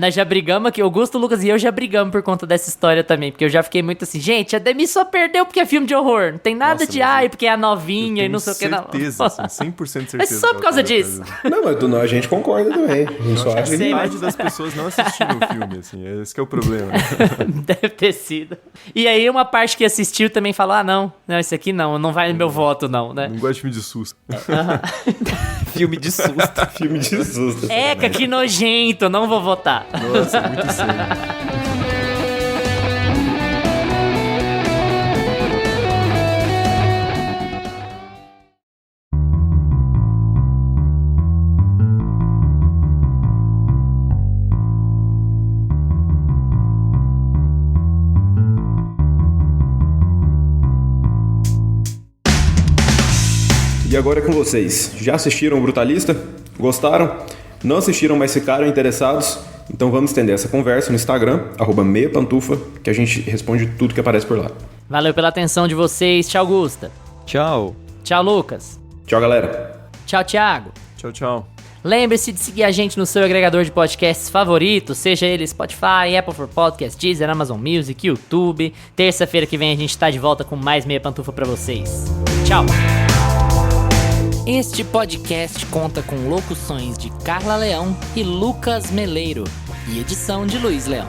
nós já brigamos aqui, Augusto, Lucas e eu já brigamos por conta dessa história também, porque eu já fiquei muito assim, gente, a Demi só perdeu porque é filme de horror, não tem nada de porque é a novinha e não sei o que. Certeza, assim, 100% certeza. É só por causa disso. Não, mas a gente concorda também. A gente só acha que metade das pessoas não assistiram o filme, assim, esse que é o problema. Deve ter sido. E aí uma parte que assistiu também falou, não, esse aqui não vai no meu voto não, né? Não gosto de filme de susto. Filme de susto. filme de susto. Que nojento, não vou votar. Nossa, muito sério. E agora é com vocês. Já assistiram o Brutalista? Gostaram? Não assistiram, mas ficaram interessados? Então vamos estender essa conversa no Instagram, @meiapantufa, que a gente responde tudo que aparece por lá. Valeu pela atenção de vocês. Tchau, Gusta. Tchau. Tchau, Lucas. Tchau, galera. Tchau, Thiago. Tchau. Lembre-se de seguir a gente no seu agregador de podcasts favorito, seja ele Spotify, Apple for Podcasts, Deezer, Amazon Music, YouTube. Terça-feira que vem a gente tá de volta com mais Meia Pantufa pra vocês. Tchau. Este podcast conta com locuções de Carla Leão e Lucas Meleiro e edição de Luiz Leão.